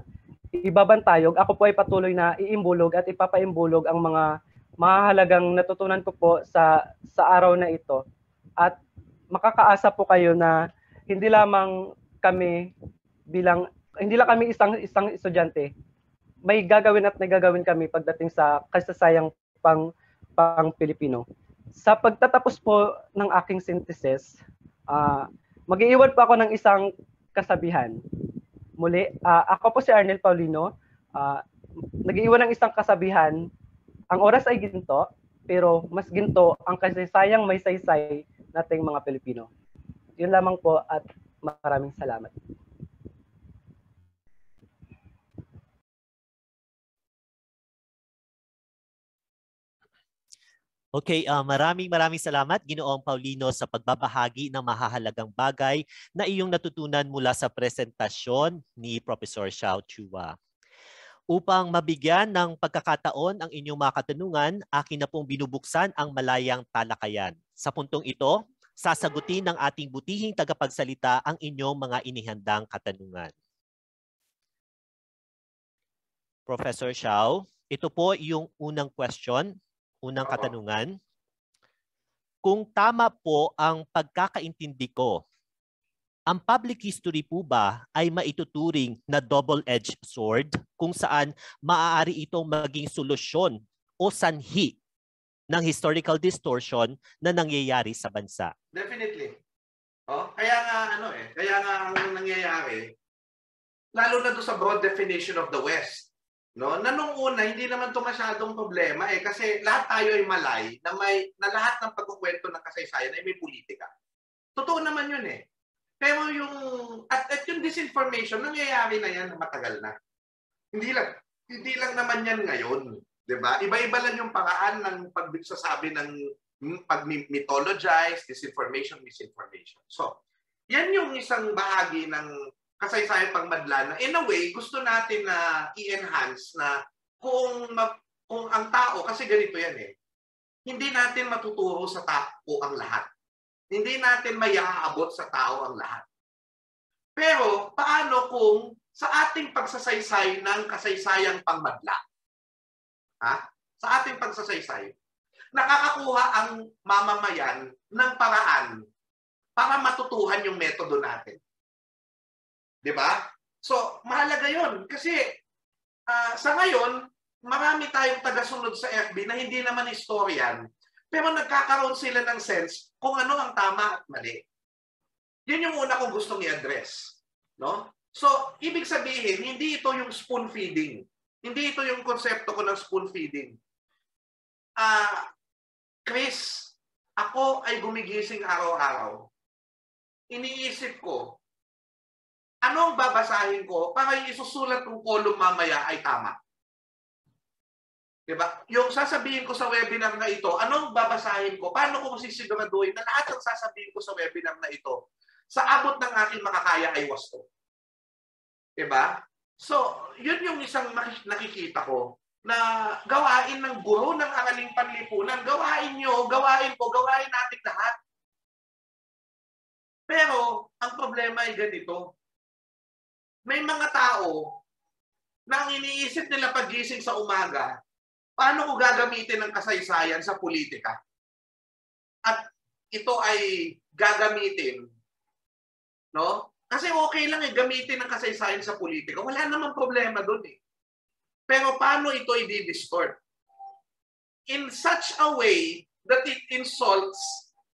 ibabantayog. Ako po ay patuloy na iimbulog at ipapaimbulog ang mga mahalagang natutunan ko po sa araw na ito. At makakaasa po kayo na hindi lang kami isang estudyante, may gagawin at nagagawin kami pagdating sa kasasayang pang Pilipino. Sa pagtatapos po ng aking synthesis, mag-iiwan pa ako ng isang kasabihan. Muli, ako po si Arnel Paulino. Nag-iiwan ng isang kasabihan, ang oras ay ginto, pero mas ginto ang kasaysayang may saysay nating mga Pilipino. Yun lamang po at maraming salamat.
Okay, maraming salamat Ginoong Paulino sa pagbabahagi ng mahahalagang bagay na iyong natutunan mula sa presentasyon ni Professor Xiao Chua. Upang mabigyan ng pagkakataon ang inyong mga katanungan, akin na pong binubuksan ang malayang talakayan. Sa puntong ito, sasagutin ng ating butihing tagapagsalita ang inyong mga inihandang katanungan. Professor Xiao, ito po yung unang question. Unang katanungan, kung tama po ang pagkakaintindi ko, Ang public history po ba ay maituturing na double-edged sword kung saan maaari itong maging solusyon o sanhi ng historical distortion na nangyayari sa bansa?
Definitely. Kaya nga kaya nga ang nangyayari, lalo na doon sa broad definition of the West, no? Na nung una hindi naman 'to masyadong problema kasi lahat tayo ay malay na lahat ng pagkukwento ng kasaysayan ay may politika. Totoo naman 'yun Pero at yung disinformation nangyayari na 'yan matagal na. Hindi lang naman 'yan ngayon, 'di ba? Iba-iba lang yung paraan ng pagsasabi ng pag-mythologize, disinformation, misinformation. So, 'yan yung isang bahagi ng kasaysayan pangmadla na in a way gusto natin na i-enhance na kung ang tao kasi ganito 'yan Hindi natin matuturo sa tao ang lahat. Hindi natin maiaabot sa tao ang lahat. Pero paano kung sa ating pagsasaysay ng kasaysayang pangmadla, sa ating pagsasaysay, nakakakuha ang mamamayan ng paraan para matutuhan yung metodo natin. Di ba? So, mahalaga yun. Kasi sa ngayon, marami tayong tagasunod sa FB na hindi naman historian, pero nagkakaroon sila ng sense kung ano ang tama at mali. Yun yung una kong gustong i-address. No? So, ibig sabihin, hindi ito yung spoon feeding. Hindi ito yung konsepto ko ng spoon feeding. Chris, ako ay gumigising araw-araw. Iniisip ko, anong babasahin ko para yung isusulat kong column mamaya ay tama? Diba? Yung sasabihin ko sa webinar na ito, anong babasahin ko? Paano ko masisiguraduhin na lahat ng sasabihin ko sa webinar na ito, sa abot ng aking makakaya ay wasto? Diba? So, yun yung isang nakikita ko na gawain ng guro ng Araling Panlipunan. Gawain nyo, gawain ko, gawain natin lahat. Pero, ang problema ay ganito. May mga tao na ang iniisip nila pagising sa umaga, paano ko gagamitin ang kasaysayan sa politika? At ito ay gagamitin, no? Kasi okay lang gamitin ang kasaysayan sa politika. Wala namang problema doon Pero paano ito i-distort? In such a way that it insults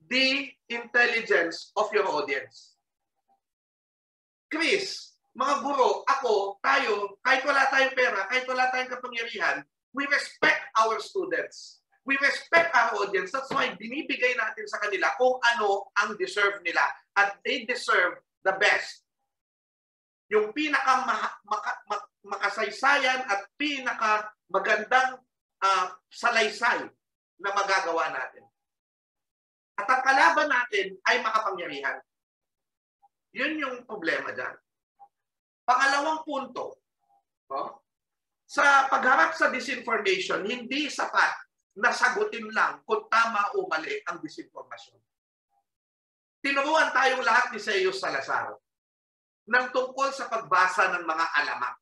the intelligence of your audience. Chris, mga guro, ako, tayo, kahit wala tayong pera, kahit wala tayong kapangyarihan, we respect our students. We respect our audience. That's why binibigay natin sa kanila kung ano ang deserve nila. At they deserve the best. Yung makasaysayan at magandang salaysay na magagawa natin. At ang kalaban natin ay makapangyarihan. Yun yung problema dyan. Pangalawang punto, sa pagharap sa disinformation, hindi sapat na sagutin lang kung tama o mali ang disinformasyon. Tinuruan tayong lahat ni Zeus Salazar ng tungkol sa pagbasa ng mga alamat.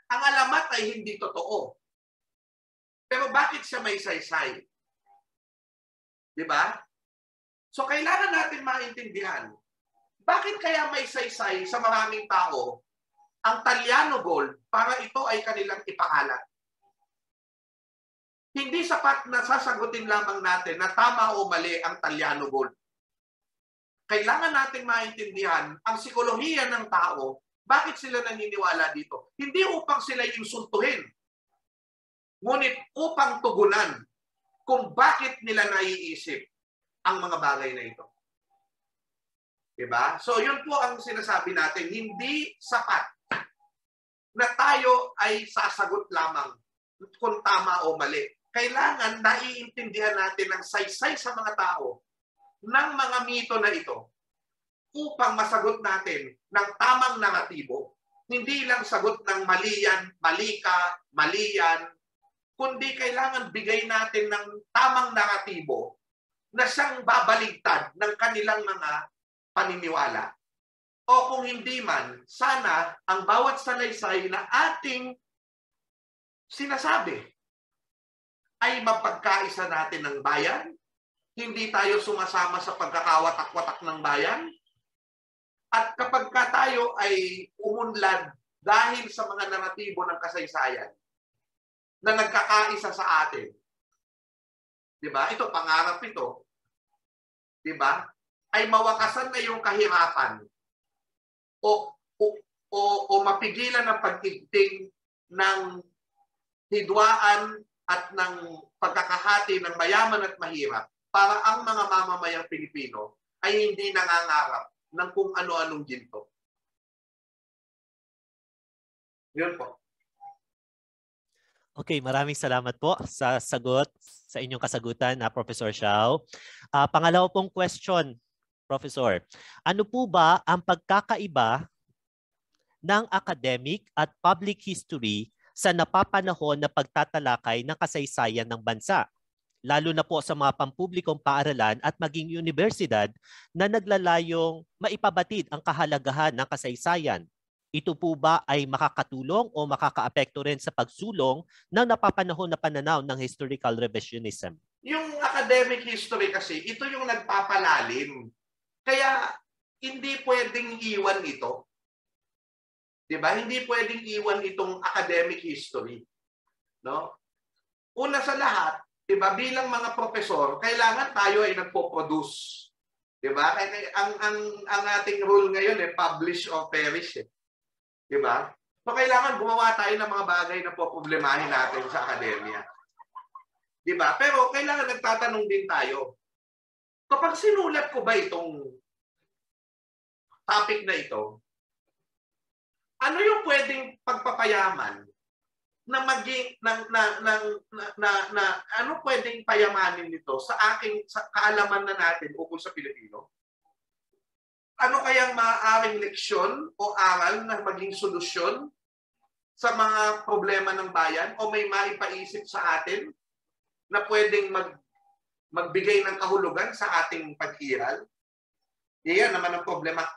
Ang alamat ay hindi totoo. Pero bakit siya may saysay? Di ba? So kailangan natin maintindihan, bakit kaya may saysay sa maraming tao ang Talyano Gold para ito ay kanilang ipangalan? Hindi sapat na sasagutin lamang natin na tama o mali ang Talyano Gold. Kailangan natin maintindihan ang psikolohiya ng tao, bakit sila naniniwala dito. Hindi upang sila insultuhin, ngunit upang tugunan kung bakit nila naiisip ang mga bagay na ito. Diba? So yun po ang sinasabi natin, hindi sapat na tayo ay sasagot lamang kung tama o mali. Kailangan naiintindihan natin ang saysay sa mga tao ng mga mito na ito upang masagot natin ng tamang naratibo. Hindi lang sagot ng mali yan, mali ka, mali yan, kundi kailangan bigay natin ng tamang naratibo na siyang babaligtad ng kanilang mga paniniwala. O kung hindi man, sana ang bawat salaysay na ating sinasabi ay mapagkaisa natin ng bayan, hindi tayo sumasama sa pagkakawatak-watak ng bayan. At kapag ka tayo ay umunlad dahil sa mga naratibo ng kasaysayan na nagkakaisa sa atin, di ba? Ito, pangarap ito. Di ba? Ay mawakasan na yung kahirapan o mapigilan ang pagtigting ng hidwaan at ng pagkakahati ng mayaman at mahirap para ang mga mamamayang Pilipino ay hindi nangangarap ng kung ano-anong ginto. Yun po.
Okay, maraming salamat po sa sagot, sa inyong kasagutan, Professor Xiao. Pangalawa pong question, Professor. Ano po ba ang pagkakaiba ng academic at public history sa napapanahon na pagtatalakay ng kasaysayan ng bansa, lalo na po sa mga pampublikong paaralan at maging universidad na naglalayong maipabatid ang kahalagahan ng kasaysayan? Ito po ba ay makakatulong o makakaapekto rin sa pagsulong ng napapanahon na pananaw ng historical revisionism?
Yung academic history kasi, ito yung nagpapalalim. Kaya hindi pwedeng iwan ito. Diba? Hindi pwedeng iwan itong academic history. No? Una sa lahat, diba, bilang mga profesor, kailangan tayo ay nagpo-produce. Diba? Ang ating rule ngayon publish or perish. Diba? So kailangan gumawa tayo ng mga bagay na poproblemahin natin sa akademya. Diba? Pero kailangan nagtatanong din tayo, kapag sinulat ko ba itong topic na ito, ano yung pwedeng pagpapayaman na maging ano pwedeng payamanin nito sa kaalaman na natin ukol sa Pilipino? Ano kayang maaaring leksyon o aral na maging solusyon sa mga problema ng bayan o may maipaisip sa atin na pwedeng magbigay ng kahulugan sa ating pag-iral? Iyan naman ang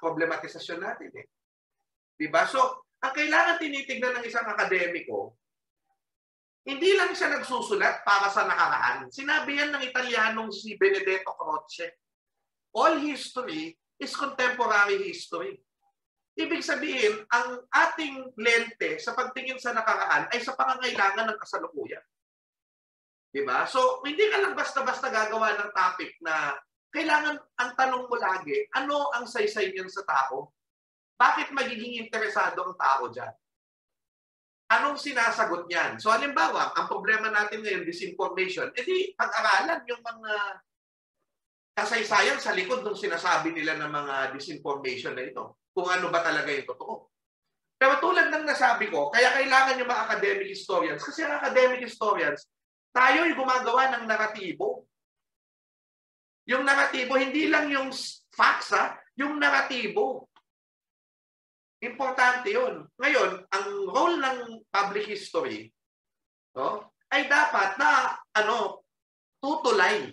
problematisasyon natin eh. Diba? So, ang kailangan tinitignan ng isang akademiko, hindi lang siya nagsusulat para sa nakaraan. Sinabi yan ng Italianong si Benedetto Croce. All history is contemporary history. Ibig sabihin, ang ating lente sa pagtingin sa nakaraan ay sa pangangailangan ng kasalukuyan. Diba? So, hindi ka lang basta-basta gagawa ng topic na kailangan, ang tanong mo lagi, ano ang saysay niyan sa tao? Bakit magiging interesado ang tao dyan? Anong sinasagot niyan? So halimbawa, ang problema natin ngayon, disinformation, edi pag-aralan yung mga kasaysayan sa likod ng sinasabi nila ng mga disinformation na ito. Kung ano ba talaga yung totoo. Pero tulad ng nasabi ko, kaya kailangan yung mga academic historians. Kasi ang academic historians, tayo ay gumagawa ng naratibo. Yung naratibo, hindi lang yung facts, yung naratibo. Importante yun. Ngayon, ang role ng public history ay dapat na tutulay.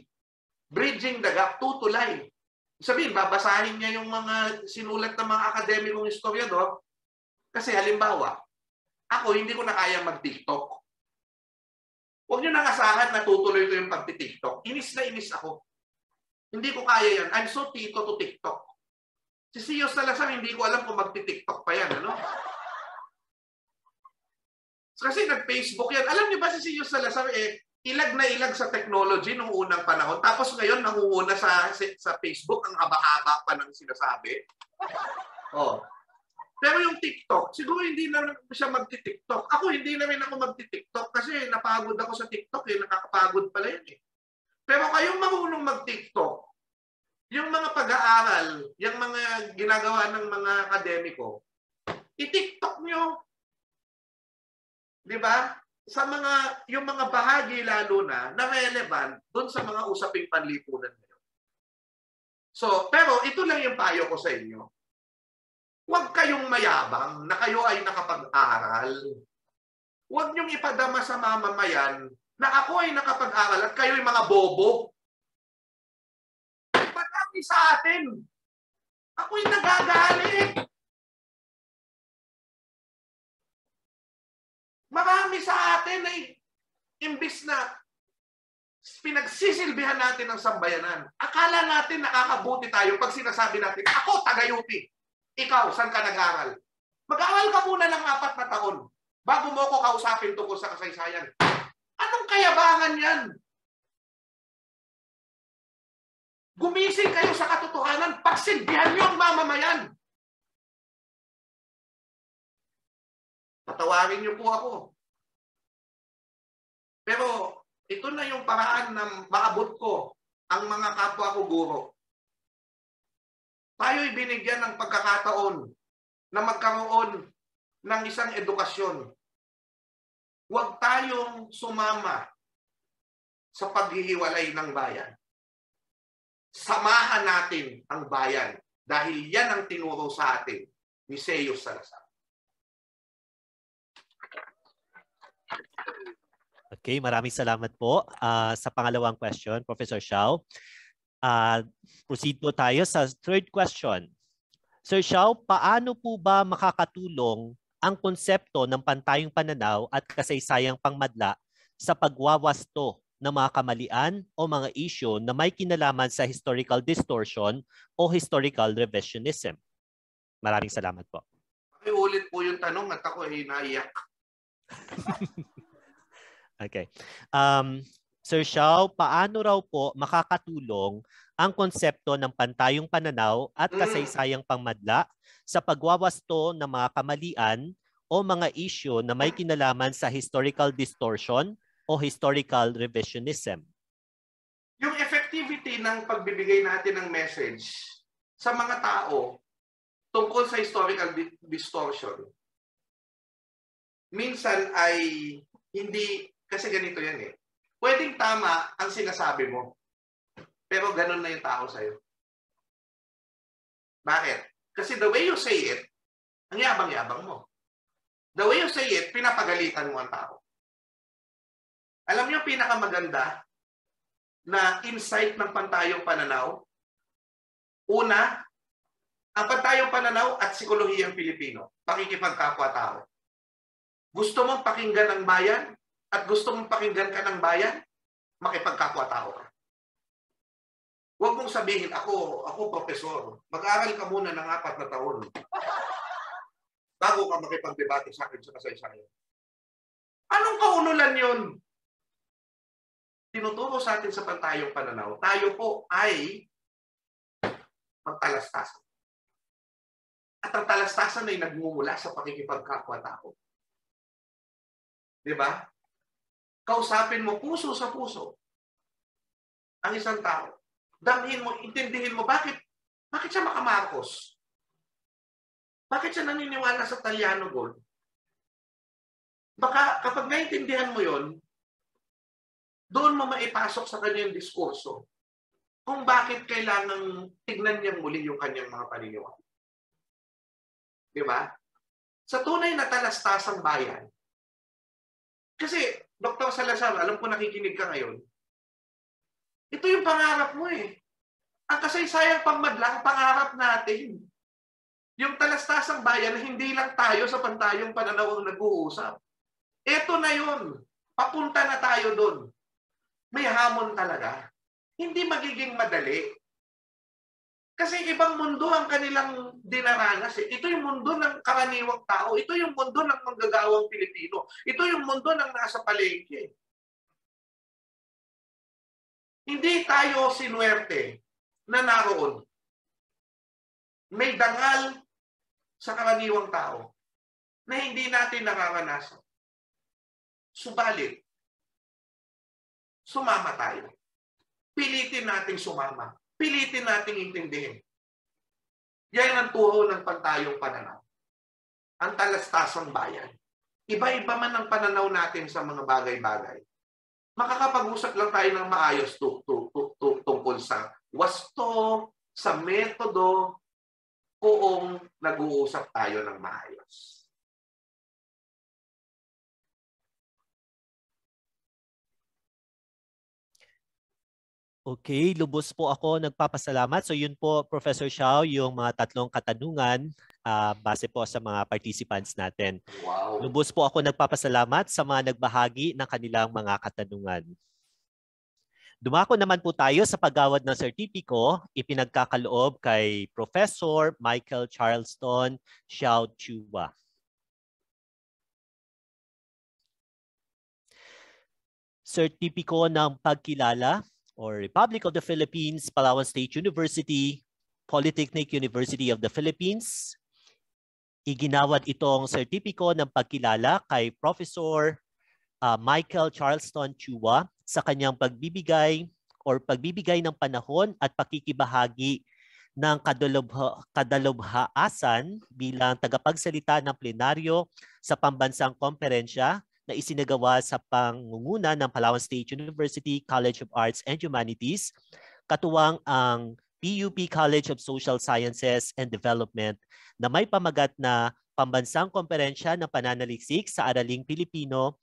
Bridging the gap, tutulay. Sabihin, babasahin niya yung mga sinulat ng mga akademikong historiador. Kasi halimbawa, ako hindi ko na kaya mag-TikTok. Huwag niyo nang asahan na tutuloy ko yung pag-TikTok. Inis na inis ako. Hindi ko kaya yan. I'm so tito to TikTok. Si Sio Salazar, hindi ko alam kung magti-TikTok pa yan, ano? Kasi nag-Facebook yan. Alam niyo ba si Sio Salazar, ilag na ilag sa technology nung unang panahon. Tapos ngayon, nangunguna sa Facebook, ang haba-haba pa ng sinasabi. Oh. Pero yung TikTok, siguro hindi na siya magti-TikTok. Ako, hindi na rin ako magti-TikTok kasi napagod ako sa TikTok. Nakakapagod pala yan eh. Pero kayong marunong mag-TikTok, yung mga pag-aaral, yung mga ginagawa ng mga akademiko, i-TikTok nyo. Di ba? Yung mga bahagi lalo na relevant dun sa mga usaping panlipunan ngayon. So, pero ito lang yung payo ko sa inyo. Huwag kayong mayabang na kayo ay nakapag-aral. Huwag niyong ipadama sa mamamayan na ako ay nakapag-aral at kayo ay mga bobo. Marami sa atin. Ako'y nagagalit. Marami sa atin ay imbis na pinagsisilbihan natin ng sambayanan. Akala natin nakakabuti tayo pag sinasabi natin, ako, taga-UP. Ikaw, saan ka nag-aral? Mag-aral ka muna ng 4 na taon bago mo ako kausapin tungkol sa kasaysayan. Anong kayabangan yan? Gumising kayo sa katotohanan, pagsilbihan niyo ang mamamayan. Patawarin niyo po ako. Pero ito na yung paraan na maabot ko ang mga kapwa ko guro. Tayo'y binigyan ng pagkakataon na magkaroon ng isang edukasyon. Huwag tayong sumama sa paghihiwalay ng bayan. Samahan natin ang bayan dahil yan ang tinuro sa atin ni Seyos Salazar.
Okay, maraming salamat po. Sa pangalawang question, Professor Xiao. Proceed po tayo sa third question. Sir Xiao, paano po ba makakatulong ang konsepto ng pantayong pananaw at kasaysayang pangmadla sa pagwawasto ng mga kamalian o mga issue na may kinalaman sa historical distortion o historical revisionism? Maraming salamat po.
Ulit po yung tanong at ako ay naiyak.
Okay. Sir Xiao, paano raw po makakatulong ang konsepto ng pantayong pananaw at kasaysayang pangmadla sa pagwawasto ng mga kamalian o mga issue na may kinalaman sa historical distortion o historical revisionism?
Yung effectivity ng pagbibigay natin ng message sa mga tao tungkol sa historical distortion, minsan ay hindi, kasi ganito yan eh. Pwedeng tama ang sinasabi mo, pero ganun na yung tao sa'yo. Bakit? Kasi the way you say it, ang yabang-yabang mo. The way you say it, pinapagalitan mo ang tao. Alam niyo, pinakamaganda na insight ng pantayong pananaw, una, ang pantayong pananaw at psikolohiyang Pilipino, pakikipagkapwa-tao. Gusto mong pakinggan ang bayan at gusto mong pakinggan ka ng bayan, makipagkapwa-tao ka. Huwag mong sabihin, ako profesor, mag-aral ka muna ng 4 na taon bago ka makipagdebate sa akin sa kasaysayan. Anong kaululan yun? Tinuturo sa atin sa pantayong pananaw, tayo po ay magtalastasan. At ang talastasan ay nagmumula sa pakikipagkapwa-tao. Diba? Kausapin mo puso sa puso ang isang tao. Damhin mo, intindihin mo, bakit siya makamarkos? Bakit siya naniniwala sa Talyano Gold? Baka kapag naintindihan mo yon, doon mo maipasok sa kanyang diskurso kung bakit kailangang tignan niyang muli yung kanyang mga paniniwala. Diba? Sa tunay na talastasang bayan, kasi, Dr. Salazar, alam ko nakikinig ka ngayon, ito yung pangarap mo eh. Ang kasaysayang pangmadla, ang pangarap natin. Yung talastasang bayan, hindi lang tayo sa pantayong pananaw ang nag-uusap. Ito na yun. Papunta na tayo doon. May hamon talaga. Hindi magiging madali. Kasi ibang mundo ang kanilang dinaranas. Ito yung mundo ng karaniwang tao. Ito yung mundo ng manggagawang Pilipino. Ito yung mundo ng nasa palengke. Hindi tayo sinuwerte na naroon. May dangal sa karaniwang tao na hindi natin nararanasan. Subalit, sumama tayo. Pilitin nating sumama. Pilitin nating intindihin. Yan ang turo ng pantayong pananaw. Ang talastasang bayan. Iba-iba man ang pananaw natin sa mga bagay-bagay. Makakapag-usap lang tayo ng maayos tungkol sa wasto, sa metodo, kung nag-uusap tayo ng maayos.
Okay, lubos po ako nagpapasalamat. So yun po, Professor Xiao, yung mga 3 katanungan base po sa mga participants natin.
Wow.
Lubos po ako nagpapasalamat sa mga nagbahagi ng kanilang mga katanungan. Dumako naman po tayo sa paggawad ng sertipiko, ipinagkakaloob kay Professor Michael Charleston Xiao Chua. Sertipiko ng pagkilala or Republic of the Philippines, Palawan State University, Polytechnic University of the Philippines. Iginawad itong sertipiko ng pagkilala kay Professor Michael Charleston Chua sa kanyang pagbibigay ng panahon at pakikibahagi ng kadalubhaasan bilang tagapagsalita ng plenaryo sa pambansang komperensya na isinagawa sa pangunguna ng Palawan State University College of Arts and Humanities, katuwang ang PUP College of Social Sciences and Development na may pamagat na Pambansang Komperensya ng Pananaliksik sa Araling Pilipino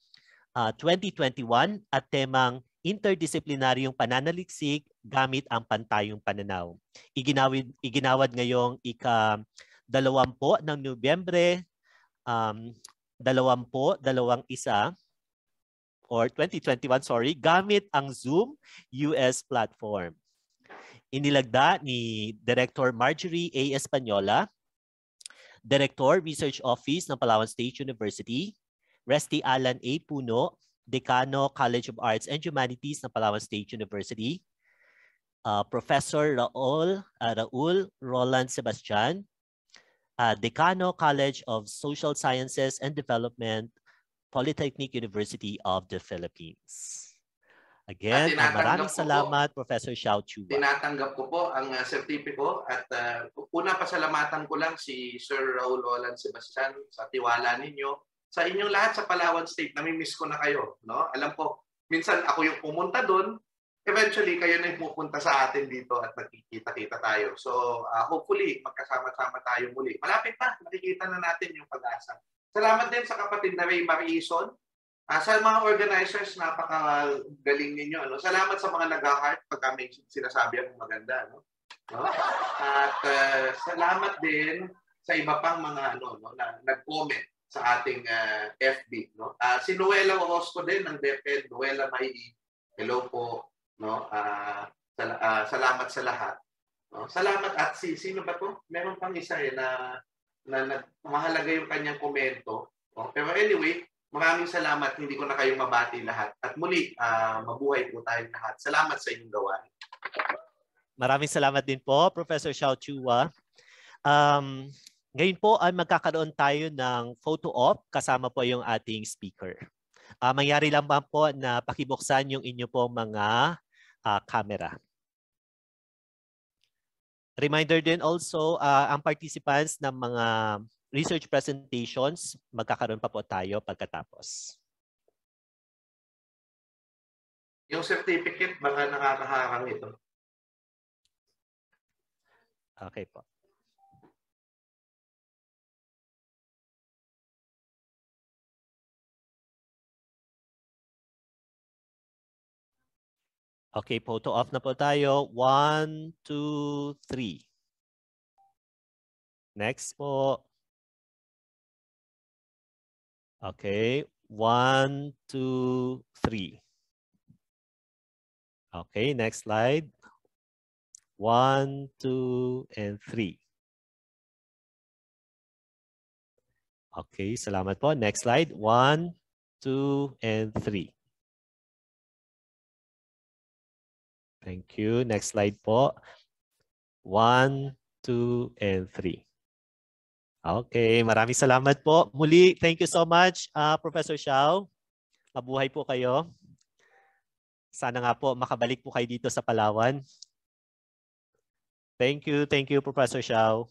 2021 at temang interdisiplinaryong pananaliksik gamit ang pantayong pananaw. Iginawad ngayong ika-20 ng Nobyembre 2021 or 2021, gamit ang Zoom US platform. Inilagda ni Director Marjorie A. Española, Director Research Office ng Palawan State University, Resty Alan A. Puno, Decano College of Arts and Humanities ng Palawan State University, Professor Raul Roland Sebastian, Decano College of Social Sciences and Development, Polytechnic University of the Philippines. Again, maraming salamat, Professor Xiao Chua.
Tinatanggap ko po ang sertipiko at una pasalamatan ko lang si Sir Raul Roland Sebastian sa tiwala ninyo. Sa inyong lahat sa Palawan State, namimiss ko na kayo. No? Alam ko, minsan ako yung pumunta doon, eventually kayo na yung pupunta sa atin dito at magkikita-kita tayo. So hopefully, magkasama-sama tayo muli. Malapit na, nakikita na natin yung pag-asa. Salamat din sa kapatid na Ray Marison. Sa mga organizers, napakagaling ninyo. Ano? Salamat sa mga nag-heart pag kami sinasabi ang maganda. No? At salamat din sa iba pang mga na nag-comment sa ating FB. No? Si Noela Orozco din ng DepEd, Noela May, hello po. No? Salamat sa lahat. No? Salamat at sino ba to? Meron pang isa na mahalaga yung kanyang komento. No? Pero anyway, maraming salamat. Hindi ko na kayong mabati lahat. At muli, mabuhay po tayong lahat. Salamat sa inyong gawain.
Maraming salamat din po, Professor Xiao Chua. Ngayon po ay magkakaroon tayo ng photo op kasama po yung ating speaker. Mangyari lang ba po na pakibuksan yung inyo pong mga camera. Reminder din also, ang participants ng mga research presentations, magkakaroon pa po tayo pagkatapos.
Yung certificate, baka nakakaharang ito.
Okay po. Okay, photo off na po tayo. 1, 2, 3. Next po. Okay, 1, 2, 3. Okay, next slide. 1, 2, and 3. Okay, salamat po. Next slide. 1, 2, and 3. Thank you. Next slide po. 1, 2, and 3. Okay, maraming salamat po. Muli, thank you so much, Professor Xiao. Mabuhay po kayo. Sana nga po makabalik po kayo dito sa Palawan. Thank you, Professor Xiao.